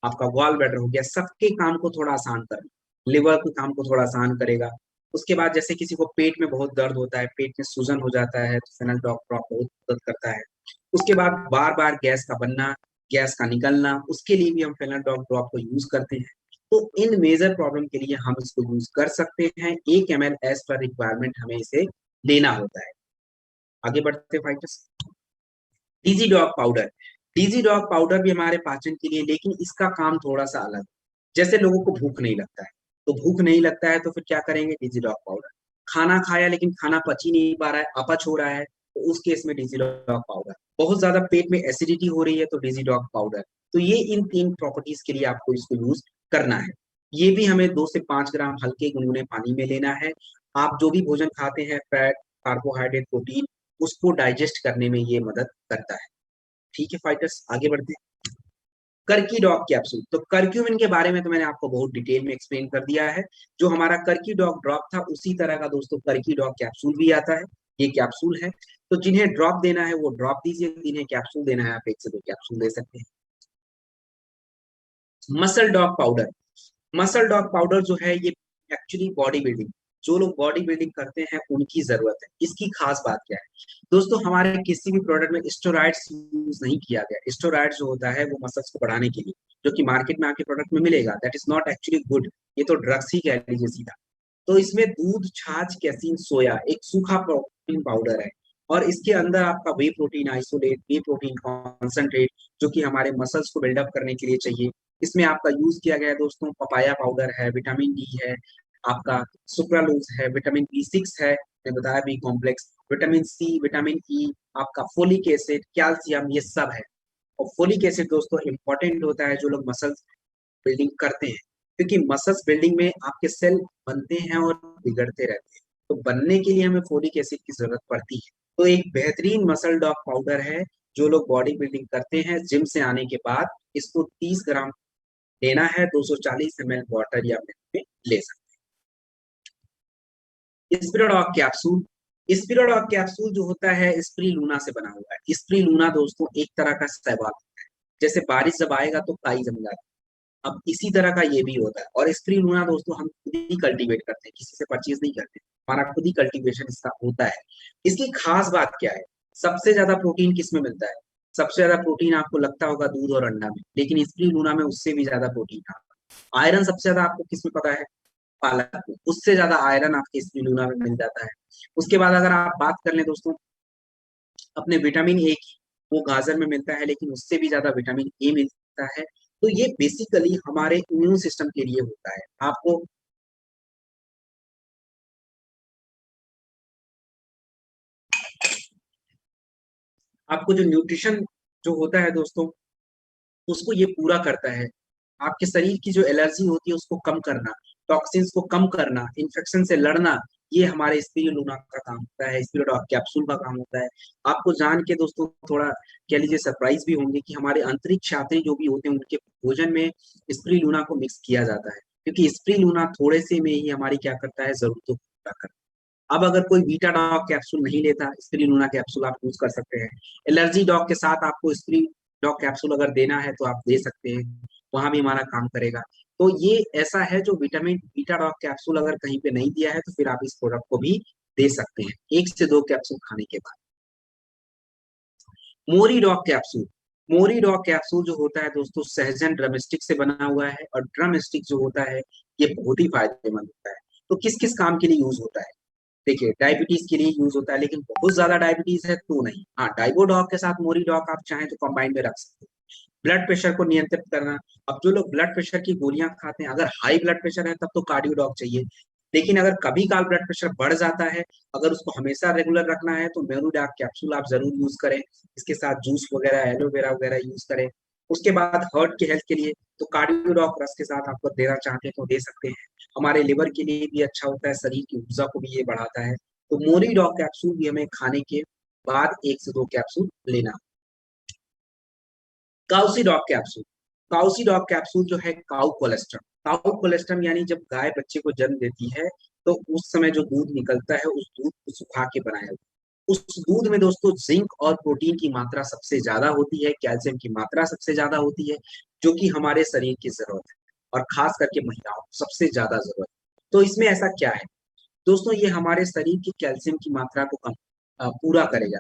आपका गॉल ब्लैडर हो गया, सबके काम को थोड़ा आसान कर, लिवर के काम को थोड़ा आसान करेगा। उसके बाद जैसे किसी को पेट में बहुत दर्द होता है, पेट में सूजन हो जाता है, तो फेनल डॉग ड्रॉप बहुत मदद करता है। उसके बाद बार बार गैस का बनना, गैस का निकलना, उसके लिए भी हम फेनल डॉग ड्रॉप को यूज करते हैं। तो इन मेजर प्रॉब्लम के लिए हम इसको यूज कर सकते हैं। 1 ml एज पर रिक्वायरमेंट हमें इसे लेना होता है। आगे बढ़ते fighters. DG dog powder, DG dog powder भी हमारे पाचन के लिए, लेकिन इसका काम थोड़ा सा अलग। जैसे लोगों को भूख नहीं लगता है, तो भूख नहीं लगता है तो फिर क्या करेंगे, डीजी डॉग पाउडर। खाना खाया लेकिन खाना पच ही नहीं पा रहा है, अपच हो रहा है, तो उस केस में डीजी डॉग पाउडर। बहुत ज्यादा पेट में एसिडिटी हो रही है तो डीजी डॉग पाउडर। तो ये इन 3 प्रॉपर्टीज के लिए आपको इसको यूज करना है। ये भी हमें 2 से 5 ग्राम हल्के गुनगुने पानी में लेना है। आप जो भी भोजन खाते हैं, फैट, कार्बोहाइड्रेट, प्रोटीन, उसको डाइजेस्ट करने में ये मदद करता है। ठीक है फाइटर्स, आगे बढ़ते हैं। कर्की डॉग कैप्सूल, तो कर्क्यूमिन के बारे में तो मैंने आपको बहुत डिटेल में एक्सप्लेन कर दिया है। जो हमारा कर्की डॉग ड्रॉप था, उसी तरह का दोस्तों कर्की डॉग कैप्सूल भी आता है। ये कैप्सूल है, तो जिन्हें ड्रॉप देना है वो ड्रॉप दीजिए, जिन्हें कैप्सूल देना है आप 1 से 2 कैप्सूल दे सकते हैं। Muscle dog powder, muscle dog powder जो है ये एक्चुअली बॉडी बिल्डिंग, जो लोग बॉडी बिल्डिंग करते हैं उनकी जरूरत है। इसकी खास बात क्या है दोस्तों, हमारे किसी भी प्रोडक्ट में स्टेरॉइड्स यूज नहीं किया गया। स्टेरॉइड जो होता है वो मसल्स को बढ़ाने के लिए, जो कि मार्केट में आपके प्रोडक्ट में मिलेगा, that is not actually good. ये तो ड्रग्स ही कह लीजिए सीधा। तो इसमें दूध, छाछ, कैसीन, सोया, एक सूखा प्रोटीन पाउडर है, और इसके अंदर आपका वे प्रोटीन आइसोलेट, वे प्रोटीन कॉन्सेंट्रेट, जो कि हमारे मसल्स को बिल्डअप करने के लिए चाहिए। इसमें आपका यूज किया गया है दोस्तों, पपाया पाउडर है, विटामिन डी है, आपका सुक्रालोज है, विटामिन B6 है, मैंने बताया B complex, vitamin C, vitamin E, आपका फोलिक एसिड, कैल्शियम, ये सब है। और फोलिक एसिड दोस्तों इंपॉर्टेंट होता है जो लोग मसल्स बिल्डिंग करते हैं, क्योंकि मसल्स बिल्डिंग में आपके सेल बनते हैं और बिगड़ते रहते हैं, तो बनने के लिए हमें फोलिक एसिड की जरूरत पड़ती है। तो एक बेहतरीन मसल डॉग पाउडर है, जो लोग बॉडी बिल्डिंग करते हैं जिम से आने के बाद इसको 30 ग्राम लेना है, 240 ml वाटर या मिल्क में ले सकते हैं। स्पिरिडॉग कैप्सूल, स्पिरिडॉग कैप्सूल जो होता है स्प्रीलूना से बना हुआ है। स्प्रीलूना दोस्तों एक तरह का सहवाग होता है, जैसे बारिश जब आएगा तो काई जम जाती है, अब इसी तरह का ये भी होता है। और स्प्रीलूना दोस्तों हम खुद ही कल्टीवेट करते हैं, किसी से परचेज नहीं करते, हमारा खुद ही कल्टीवेशन इसका होता है। इसकी खास बात क्या है, सबसे ज्यादा प्रोटीन किस में मिलता है, सबसे ज्यादा प्रोटीन आपको लगता होगा दूध और अंडा में, लेकिन स्प्रीलूना में उससे भी ज्यादा प्रोटीन है। आयरन सबसे ज्यादा आपको किस में पता है, पालक में, उससे ज्यादा आयरन आपके स्प्रूलिना में मिल जाता है। उसके बाद अगर आप बात कर लें दोस्तों अपने विटामिन ए की, वो गाजर में मिलता है, लेकिन उससे भी ज्यादा विटामिन ए मिलता है। तो ये बेसिकली हमारे इम्यून सिस्टम के लिए होता है। आपको जो न्यूट्रिशन जो होता है दोस्तों, उसको ये पूरा करता है। आपके शरीर की जो एलर्जी होती है उसको कम करना, टॉक्सिन्स को कम करना, इन्फेक्शन से लड़ना, ये हमारे स्पिरुलिना का काम होता है, स्पिरिडॉग कैप्सूल का काम होता है। आपको जान के दोस्तों थोड़ा कह लीजिए सरप्राइज भी होंगे कि हमारे अंतरिक्ष यात्री जो भी होते हैं उनके भोजन में स्पिरुलिना को मिक्स किया जाता है, क्योंकि स्पिरुलिना थोड़े से में ही हमारी क्या करता है, जरूरतों को पूरा करता है। अब अगर कोई बीटा डॉग कैप्सूल नहीं लेता, स्पिरुलिना कैप्सूल आप यूज कर सकते हैं। एलर्जी डॉग के साथ आपको स्पिरिन डॉग कैप्सूल अगर देना है तो आप दे सकते हैं, वहां भी हमारा काम करेगा। तो ये ऐसा है जो विटामिन बीटा डॉग कैप्सूल अगर कहीं पे नहीं दिया है तो फिर आप इस प्रोडक्ट को भी दे सकते हैं 1 से 2 कैप्सूल खाने के बाद। मोरी डॉग कैप्सूल, मोरी डॉग कैप्सूल जो होता है दोस्तों सहजन ड्रम स्टिक से बना हुआ है, और ड्रम स्टिक जो होता है ये बहुत ही फायदेमंद होता है। तो किस किस काम के लिए यूज होता है? देखिए, डायबिटीज के लिए यूज होता है, लेकिन बहुत ज्यादा डायबिटीज है तो नहीं। हाँ, डाइबोडॉक के साथ मोरीडॉक आप चाहें तो कंबाइन में रख सकते हैं। ब्लड प्रेशर को नियंत्रित करना, अब जो लोग ब्लड प्रेशर की गोलियां खाते हैं, अगर हाई ब्लड प्रेशर है तब तो कार्डियोडॉक चाहिए। लेकिन अगर कभी काल ब्लड प्रेशर बढ़ जाता है, अगर उसको हमेशा रेगुलर रखना है, तो मेरूडॉक कैप्सूल आप जरूर यूज करें। इसके साथ जूस वगैरह, एलोवेरा वगैरह यूज करें। उसके बाद हार्ट के हेल्थ के लिए तो कार्डियोडॉक रस के साथ आपको देना चाहते हैं तो दे सकते हैं। हमारे लिवर के लिए भी अच्छा होता है, शरीर की ऊर्जा को भी ये बढ़ाता है। तो मोरीडॉक कैप्सूल भी हमें खाने के बाद 1 से 2 कैप्सूल लेना। काउसीडॉक कैप्सूल, काउसीडॉक कैप्सूल जो है काउ कोलेस्ट्रम, काउ कोलेस्ट्रम यानी जब गाय बच्चे को जन्म देती है तो उस समय जो दूध निकलता है, उस दूध को सुखा के बनाया हुआ। उस दूध में दोस्तों जिंक और प्रोटीन की मात्रा सबसे ज्यादा होती है, कैल्शियम की मात्रा सबसे ज्यादा होती है, जो कि हमारे शरीर की जरूरत है, और खास करके महिलाओं को सबसे ज्यादा जरूरत है। तो इसमें ऐसा क्या है दोस्तों, ये हमारे शरीर की कैल्शियम की मात्रा को पूरा करेगा।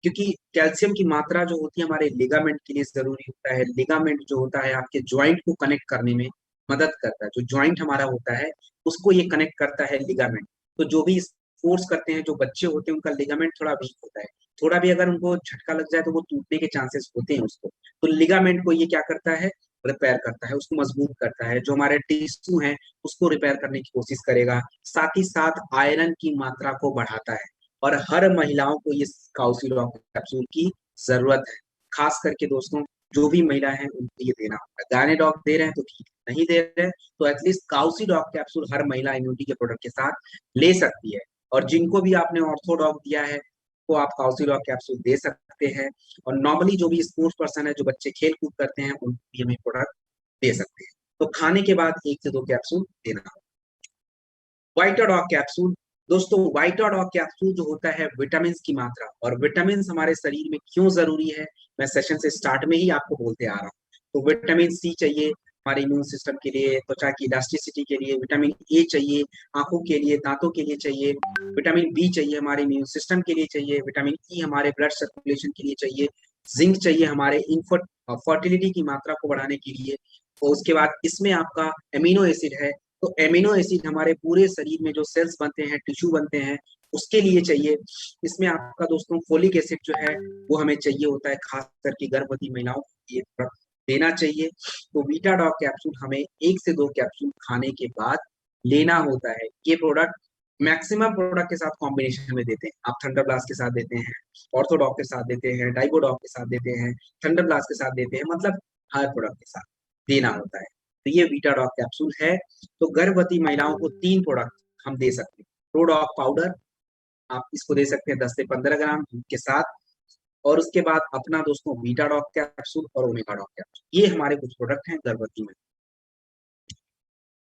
क्योंकि कैल्शियम की मात्रा जो होती है हमारे लिगामेंट के लिए जरूरी होता है। लिगामेंट जो होता है आपके ज्वाइंट को कनेक्ट करने में मदद करता है। जो ज्वाइंट हमारा होता है उसको ये कनेक्ट करता है लिगामेंट। तो जो भी स्पोर्ट्स करते हैं, जो बच्चे होते हैं, उनका लिगामेंट थोड़ा वीक होता है। थोड़ा भी अगर उनको झटका लग जाए तो वो टूटने के चांसेस होते हैं उसको। तो लिगामेंट को ये क्या करता है, रिपेयर करता है, उसको मजबूत करता है। जो हमारे टिश्यू हैं उसको रिपेयर करने की कोशिश करेगा। साथ ही साथ आयरन की मात्रा को बढ़ाता है। और हर महिलाओं को ये काउसीडॉक कैप्सूल की जरूरत है। खास करके दोस्तों, जो भी महिला है उनको ये देना होगा। गायनेडॉक दे रहे हैं तो ठीक है, नहीं दे रहे हैं तो एटलीस्ट काउसीडॉक कैप्सूल हर महिला इम्यूनिटी के प्रोडक्ट के साथ ले सकती है। और जिनको भी आपने ऑर्थोडॉक दिया है वो आप काउसीडॉक कैप्सूल दे सकते हैं। और नॉर्मली जो भी स्पोर्ट्स पर्सन है, जो बच्चे खेल कूद करते हैं, उनको भी हमें प्रोडक्ट दे सकते हैं। तो खाने के बाद 1 से 2 कैप्सूल देना होगा। वाइटाडॉक कैप्सूल, दोस्तों वाइटाडॉक कैप्सूल जो होता है विटामिन की मात्रा, और विटामिन हमारे शरीर में क्यों जरूरी है, मैं सेशन से स्टार्ट में ही आपको बोलते आ रहा हूँ। तो विटामिन सी चाहिए हमारे इम्यून सिस्टम के लिए, त्वचा की इलास्टिसिटी के लिए। विटामिन ए चाहिए आंखों के लिए, दांतों के लिए चाहिए। विटामिन बी चाहिए हमारे इम्यून सिस्टम के लिए चाहिए। विटामिन ई हमारे ब्लड सर्कुलेशन के लिए चाहिए। जिंक चाहिए हमारे फर्टिलिटी की मात्रा को बढ़ाने के लिए। और उसके बाद इसमें आपका एमिनो एसिड है। तो एमिनो एसिड हमारे पूरे शरीर में जो सेल्स बनते हैं, टिश्यू बनते हैं, उसके लिए चाहिए। इसमें आपका दोस्तों फोलिक एसिड जो है वो हमें चाहिए होता है, खास करके गर्भवती महिलाओं को ये देना चाहिए। तो वीटाडॉक कैप्सूल हमें 1 से 2 कैप्सूल खाने के बाद लेना होता है। ये प्रोडक्ट मैक्सिमम प्रोडक्ट के साथ कॉम्बिनेशन में देते हैं। आप थंडर ब्लास्ट के साथ देते हैं, ऑर्थोडॉक के साथ देते हैं, डाइबोडॉक के साथ देते हैं, थंडर ब्लास्ट के साथ देते हैं, मतलब हर प्रोडक्ट के साथ देना होता है। तो ये वीटाडॉक कैप्सूल है। तो गर्भवती महिलाओं को 3 प्रोडक्ट हम दे सकते हैं। प्रोडॉक पाउडर आप इसको दे सकते हैं 10 से 15 ग्राम दूध के साथ। और उसके बाद अपना दोस्तों वीटाडॉक कैप्सूल और ओमेगाडॉक कैप्सूल, ये हमारे कुछ प्रोडक्ट हैं गर्भवती में।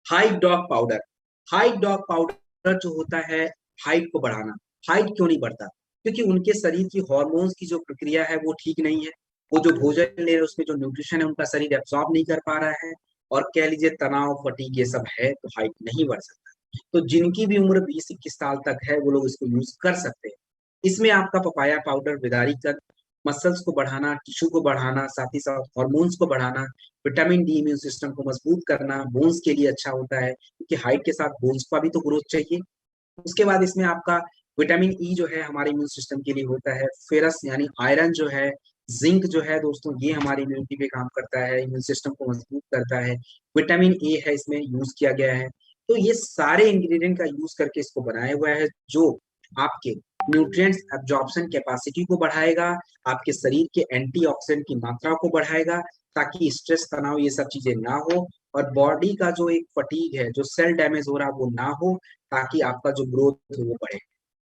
Height dog powder, height dog powder जो होता है हाइट को बढ़ाना। हाइट क्यों नहीं बढ़ता? क्योंकि उनके शरीर की हॉर्मोन्स की जो प्रक्रिया है वो ठीक नहीं है। वो जो भोजन ले रहे हैं उसमें जो न्यूट्रिशन है उनका शरीर एब्सॉर्ब नहीं कर पा रहा है। और कह लीजिए तनाव, फटीग, ये सब है, तो हाइट नहीं बढ़ सकता। तो जिनकी भी उम्र 20-21 साल तक है वो लोग इसको यूज कर सकते हैं। इसमें आपका पपाया पाउडर विदारीकरण, मसल्स को बढ़ाना, टिश्यू को बढ़ाना, साथ ही साथ हॉर्मोन्स को बढ़ाना, विटामिन डी इम्यून सिस्टम को मजबूत करना, बोन्स के लिए अच्छा होता है, क्योंकि हाइट के साथ बोन्स का भी तो ग्रोथ चाहिए। उसके बाद इसमें आपका विटामिन ई जो है हमारे इम्यून सिस्टम के लिए होता है। फेरस यानी आयरन जो है, जिंक जो है दोस्तों, ये हमारी इम्यूनिटी पे काम करता है, इम्यून सिस्टम को मजबूत करता है। विटामिन ए है इसमें यूज किया गया है। तो ये सारे इंग्रेडिएंट का यूज करके इसको बनाया हुआ है, जो आपके न्यूट्रिएंट्स एब्जॉर्प्शन कैपेसिटी को बढ़ाएगा, आपके शरीर के एंटीऑक्सीडेंट की मात्रा को बढ़ाएगा, ताकि स्ट्रेस, तनाव, ये सब चीजें ना हो। और बॉडी का जो एक फटीग है, जो सेल डैमेज हो रहा है, वो ना हो, ताकि आपका जो ग्रोथ है वो बढ़े।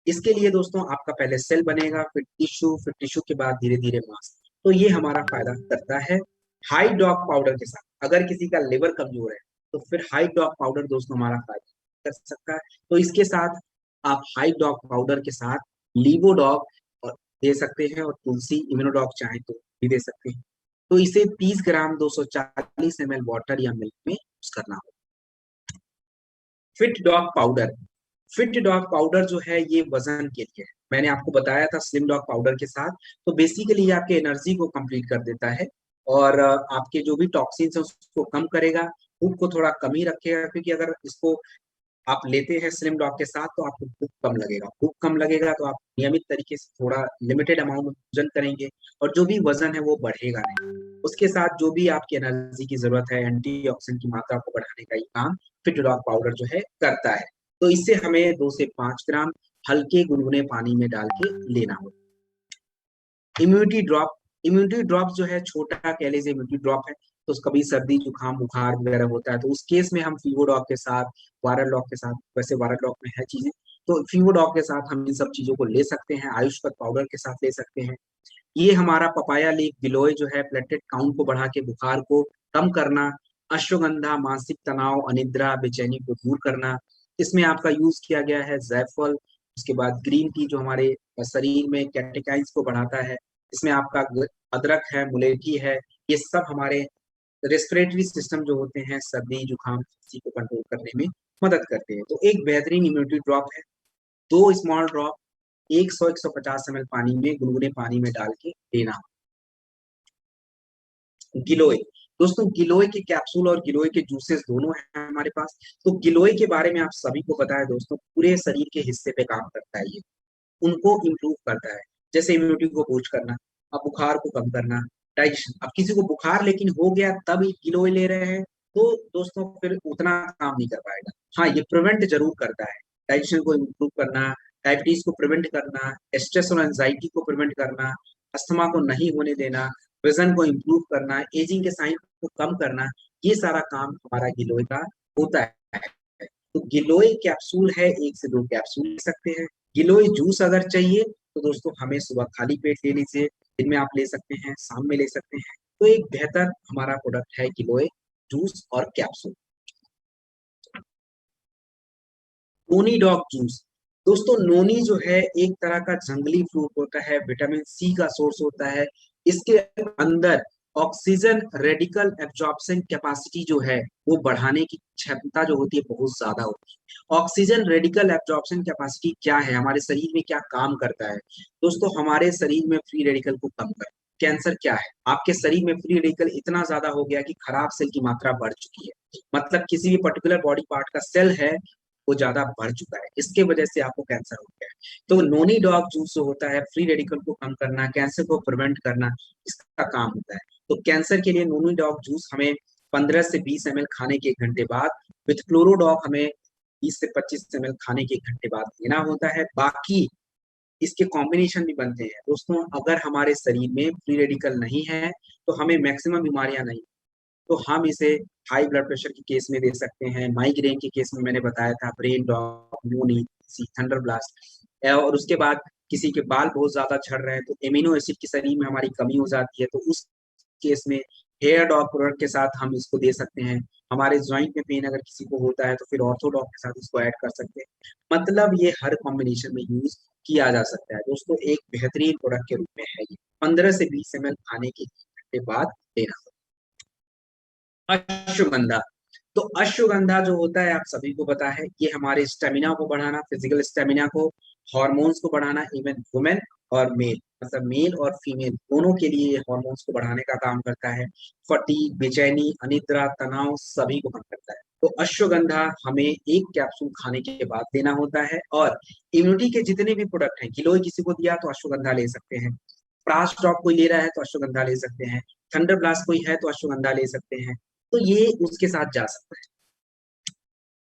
इसके लिए दोस्तों आपका पहले सेल बनेगा, फिर टिश्यू के बाद धीरे धीरे मांस। तो ये हमारा फायदा करता है। हाई डॉग पाउडर के साथ अगर किसी का लिवर कमजोर है तो फिर हाई डॉग पाउडर दोस्तों हमारा फायदा कर सकता है। तो इसके साथ आप हाई डॉग पाउडर के साथ लीवोडॉग और दे सकते हैं, और तुलसी इम्यूनोडॉग चाहे तो भी दे सकते हैं। तो इसे 30 ग्राम 240 ml वाटर या मिल्क में यूज करना होगा। Fit dog powder, fit dog powder जो है ये वजन के लिए है। मैंने आपको बताया था स्लिम डॉग पाउडर के साथ। तो बेसिकली ये आपके एनर्जी को कंप्लीट कर देता है, और आपके जो भी टॉक्सिन्स है उसको कम करेगा, भूख को थोड़ा कम ही रखेगा। क्योंकि अगर इसको आप लेते हैं स्लिम डॉग के साथ तो आपको भूख कम लगेगा, भूख कम लगेगा तो आप नियमित तरीके से थोड़ा लिमिटेड अमाउंट में भोजन करेंगे और जो भी वजन है वो बढ़ेगा नहीं। उसके साथ जो भी आपकी एनर्जी की जरूरत है, एंटीऑक्सीडेंट की मात्रा को बढ़ाने का ये काम फिट डॉग पाउडर जो है करता है। तो इससे हमें 2 से 5 ग्राम हल्के गुनगुने पानी में डाल के लेना होगा। इम्यूनिटी ड्रॉप, इम्यूनिटी ड्रॉप जो है छोटा कह लीजिए इम्यूनिटी ड्रॉप है, तो कभी सर्दी जुकाम बुखार वगैरह होता है तो उस केस में हम फीवरडॉग के साथ, वायरलॉग के साथ, वैसे वायरलॉग में है चीजें, तो फीवरडॉग के साथ हम इन सब चीजों को ले सकते हैं, आयुष्मत पाउडर के साथ ले सकते हैं। ये हमारा पपाया लीफ गिलोय जो है प्लेटलेट काउंट को बढ़ा के बुखार को कम करना, अश्वगंधा मानसिक तनाव अनिद्रा बेचैनी को दूर करना। इसमें आपका यूज किया गया है जायफल, उसके बाद ग्रीन टी जो हमारे शरीर में कैटेकाइंस को बढ़ाता है, इसमें आपका अदरक है, मुलेठी है, ये सब हमारे रेस्पिरेटरी सिस्टम जो होते हैं सर्दी जुकाम खांसी को कंट्रोल करने में मदद करते हैं। तो एक बेहतरीन इम्यूनिटी ड्रॉप है, 2 स्मॉल ड्रॉप 100-150 ml पानी में, गुनगुने पानी में डाल के देना। गिलोय, दोस्तों गिलोय के कैप्सूल और गिलोय के जूसेस दोनों हैं हमारे पास। तो गिलोय के बारे में आप सभी को पता है दोस्तों, पूरे शरीर के हिस्से पे काम करता है ये, उनको इम्प्रूव करता है, जैसे इम्यूनिटी को बूस्ट करना, अब बुखार को कम करना, डाइजेशन। अब किसी को बुखार लेकिन हो गया तब गिलोय ले रहे हैं तो दोस्तों फिर उतना काम नहीं कर पाएगा। हाँ, ये प्रिवेंट जरूर करता है, डाइजेशन को इम्प्रूव करना, डायबिटीज को प्रिवेंट करना, स्ट्रेस और एंजाइटी को प्रिवेंट करना, अस्थमा को नहीं होने देना, विजन को इम्प्रूव करना, एजिंग के साइन को कम करना, ये सारा काम हमारा गिलोय का होता है। तो गिलोय कैप्सूल है, 1 से 2 कैप्सूल ले सकते हैं। गिलोय जूस अगर चाहिए तो दोस्तों हमें सुबह खाली पेट ले लीजिए, दिन में आप ले सकते हैं, शाम में ले सकते हैं। तो एक बेहतर हमारा प्रोडक्ट है गिलोय जूस और कैप्सूल। नोनी डॉग जूस, दोस्तों नोनी जो है एक तरह का जंगली फ्रूट होता है, विटामिन सी का सोर्स होता है। इसके अंदर ऑक्सीजन रेडिकल एब्जॉर्प्शन कैपेसिटी जो है वो बढ़ाने की क्षमता जो होती है बहुत ज्यादा होती है। ऑक्सीजन रेडिकल एब्जॉर्प्शन कैपेसिटी क्या है, हमारे शरीर में क्या काम करता है दोस्तों, हमारे शरीर में फ्री रेडिकल को कम कर। कैंसर क्या है, आपके शरीर में फ्री रेडिकल इतना ज्यादा हो गया कि खराब सेल की मात्रा बढ़ चुकी है, मतलब किसी भी पर्टिकुलर बॉडी पार्ट का सेल है वो ज्यादा बढ़ चुका है, इसके वजह से आपको कैंसर हो गया है। तो नोनी डॉग जूस जो होता है फ्री रेडिकल को कम करना, कैंसर को प्रिवेंट करना, इसका काम होता है। तो कैंसर के लिए नोनी डॉग जूस हमें 15 से 20 ml खाने के 1 घंटे बाद, विथ क्लोरोडॉग हमें 20 से 25 ml खाने के 1 घंटे बाद लेना होता है। बाकी इसके कॉम्बिनेशन भी बनते हैं दोस्तों, अगर हमारे शरीर में फ्री रेडिकल नहीं है तो हमें मैक्सिमम बीमारियां नहीं, तो हम इसे हाई ब्लड प्रेशर के केस में दे सकते हैं, माइग्रेन के केस में मैंने बताया था ब्रेन डॉग, न्यूनी, थंडर ब्लास्ट, और उसके बाद किसी के बाल बहुत ज्यादा झड़ रहे हैं तो एमिनो एसिड की शरीर में हमारी कमी हो जाती है, तो उस केस में हेयर डॉग प्रोडक्ट के साथ हम इसको दे सकते हैं। हमारे ज्वाइंट में पेन अगर किसी को होता है तो फिर ऑर्थो डॉग के साथ इसको ऐड कर सकते हैं। मतलब ये हर कॉम्बिनेशन में यूज किया जा सकता है दोस्तों, एक बेहतरीन प्रोडक्ट के रूप में है ये। 15 से 20 ml खाने के घंटे बाद लेना। अश्वगंधा, तो अश्वगंधा जो होता है आप सभी को पता है, ये हमारे स्टेमिना को बढ़ाना, फिजिकल स्टेमिना को, हार्मोन्स को बढ़ाना, इवन वुमेन और मेल, मतलब मेल और फीमेल दोनों के लिए ये हार्मोन्स को बढ़ाने का काम करता है। फटीग, बेचैनी, अनिद्रा, तनाव सभी को कम करता है। तो अश्वगंधा हमें 1 कैप्सूल खाने के बाद देना होता है। और इम्यूनिटी के जितने भी प्रोडक्ट हैं, गिलोय किसी को दिया तो अश्वगंधा ले सकते हैं, प्रास ड्रॉप कोई ले रहा है तो अश्वगंधा ले सकते हैं, थंडर ब्लास्ट कोई है तो अश्वगंधा ले सकते हैं, तो ये उसके साथ जा सकता है।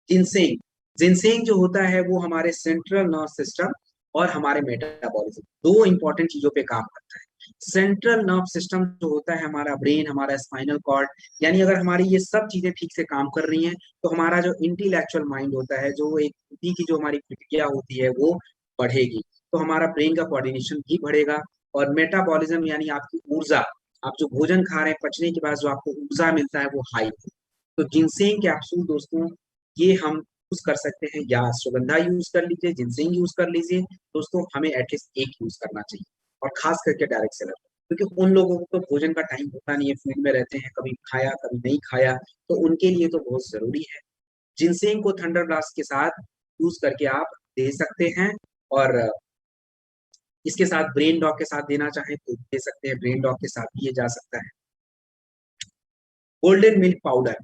जिनसेंग, जिनसेंग जो होता है वो हमारे सेंट्रल नर्व सिस्टम और हमारे मेटाबॉलिज्म, दो इंपॉर्टेंट चीजों पे काम करता है। सेंट्रल नर्व सिस्टम जो होता है हमारा ब्रेन, हमारा स्पाइनल कॉर्ड, यानी अगर हमारी ये सब चीजें ठीक से काम कर रही हैं तो हमारा जो इंटेलेक्चुअल माइंड होता है, जो एक बुद्धि की जो हमारी प्रक्रिया होती है वो बढ़ेगी, तो हमारा ब्रेन का कोऑर्डिनेशन भी बढ़ेगा। और मेटाबॉलिज्म यानी आपकी ऊर्जा, आप जो भोजन खा रहे हैं पचने के बाद जो आपको ऊर्जा मिलता है वो हाई। तो जिनसेंग कैप्सूल दोस्तों ये हम यूज कर सकते हैं, या अश्वगंधा यूज कर लीजिए, जिनसेंग यूज कर लीजिए दोस्तों, हमें एटलीस्ट एक यूज करना चाहिए, और खास करके डायरेक्ट सेलर, क्योंकि उन लोगों को तो भोजन का टाइम होता नहीं है, फील्ड में रहते हैं, कभी खाया कभी नहीं खाया, तो उनके लिए तो बहुत जरूरी है। जिनसेंग को थंडर ब्लास्ट के साथ यूज करके आप दे सकते हैं, और इसके साथ ब्रेन डॉग के साथ देना चाहें तो दे सकते हैं, ब्रेन डॉग के साथ भी ये जा सकता है। Golden milk powder,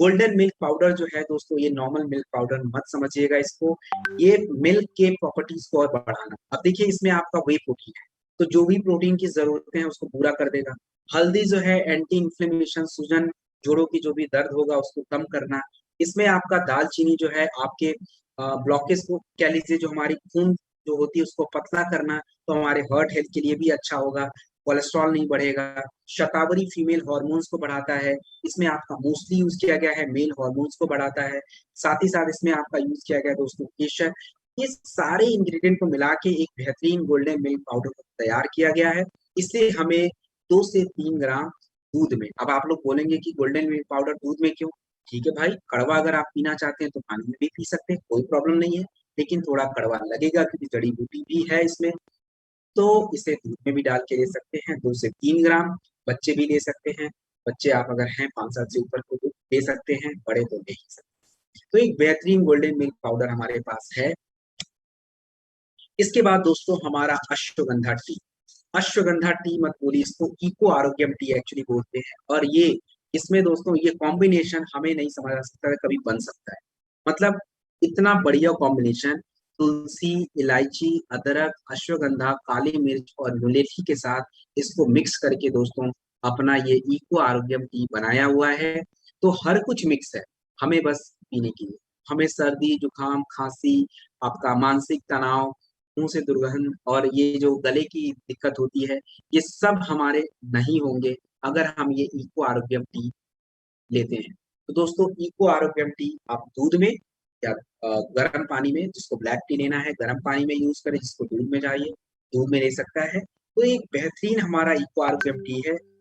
golden milk powder जो है दोस्तों, ये नॉर्मल मिल्क पाउडर मत समझिएगा इसको, ये मिल्क के प्रॉपर्टीज को और बढ़ाना। अब देखिए इसमें आपका वे प्रोटीन है, तो जो भी प्रोटीन की जरूरतें हैं उसको पूरा कर देगा। हल्दी जो है एंटी इन्फ्लेमेशन, सूजन, जोड़ों की जो भी दर्द होगा उसको कम करना। इसमें आपका दालचीनी जो है आपके ब्लॉकेज को कह लीजिए, जो हमारी खून जो होती है उसको पतला करना, तो हमारे हार्ट हेल्थ के लिए भी अच्छा होगा, कोलेस्ट्रॉल नहीं बढ़ेगा। शतावरी फीमेल हार्मोन्स को बढ़ाता है। इसमें आपका मोस्टली यूज किया गया है मेल हार्मोन्स को बढ़ाता है। साथ ही साथ इसमें आपका यूज किया गया है दोस्तों केशर। ये सारे इंग्रेडिएंट को मिला के एक बेहतरीन गोल्डन मिल्क पाउडर को तैयार किया गया है। इसे हमें 2 से 3 ग्राम दूध में, अब आप लोग बोलेंगे कि गोल्डन मिल्क पाउडर दूध में क्यों? ठीक है भाई, कड़वा अगर आप पीना चाहते हैं तो पानी में भी पी सकते हैं, कोई प्रॉब्लम नहीं है, लेकिन थोड़ा कड़वा लगेगा क्योंकि जड़ी बूटी भी है इसमें। तो इसे दूध में भी डाल के ले सकते हैं, 2 से 3 ग्राम। बच्चे भी ले सकते हैं, बच्चे आप अगर हैं 5 साल से ऊपर को ले सकते हैं, बड़े तो ले ही सकते। तो एक बेहतरीन गोल्डन मिल्क पाउडर हमारे पास है। इसके बाद दोस्तों हमारा अश्वगंधा टी। अश्वगंधा टी मत बोलिए, इसको इको आरोग्यम टी एक्चुअली बोलते हैं। और ये इसमें दोस्तों ये कॉम्बिनेशन हमें नहीं समझ आ सकता है कभी बन सकता है, मतलब इतना बढ़िया कॉम्बिनेशन। तुलसी, इलायची, अदरक, अश्वगंधा, काली मिर्च और नुलेठी के साथ इसको मिक्स करके दोस्तों अपना ये इको आरोग्यम टी बनाया हुआ है। तो हर कुछ मिक्स है, हमें बस पीने की है। हमें सर्दी, जुकाम, खांसी, आपका मानसिक तनाव, मुंह से दुर्गंध और ये जो गले की दिक्कत होती है, ये सब हमारे नहीं होंगे अगर हम ये इको आरोग्यम टी लेते हैं। तो दोस्तों इको आरोग्यम टी आप दूध में या गर्म पानी में, जिसको ब्लैक टी लेना है गर्म पानी में यूज करें, जिसको दूध में चाहिए दूध में ले सकता है। तो एक बेहतरीन हमारा इको आरोग्यम टी है।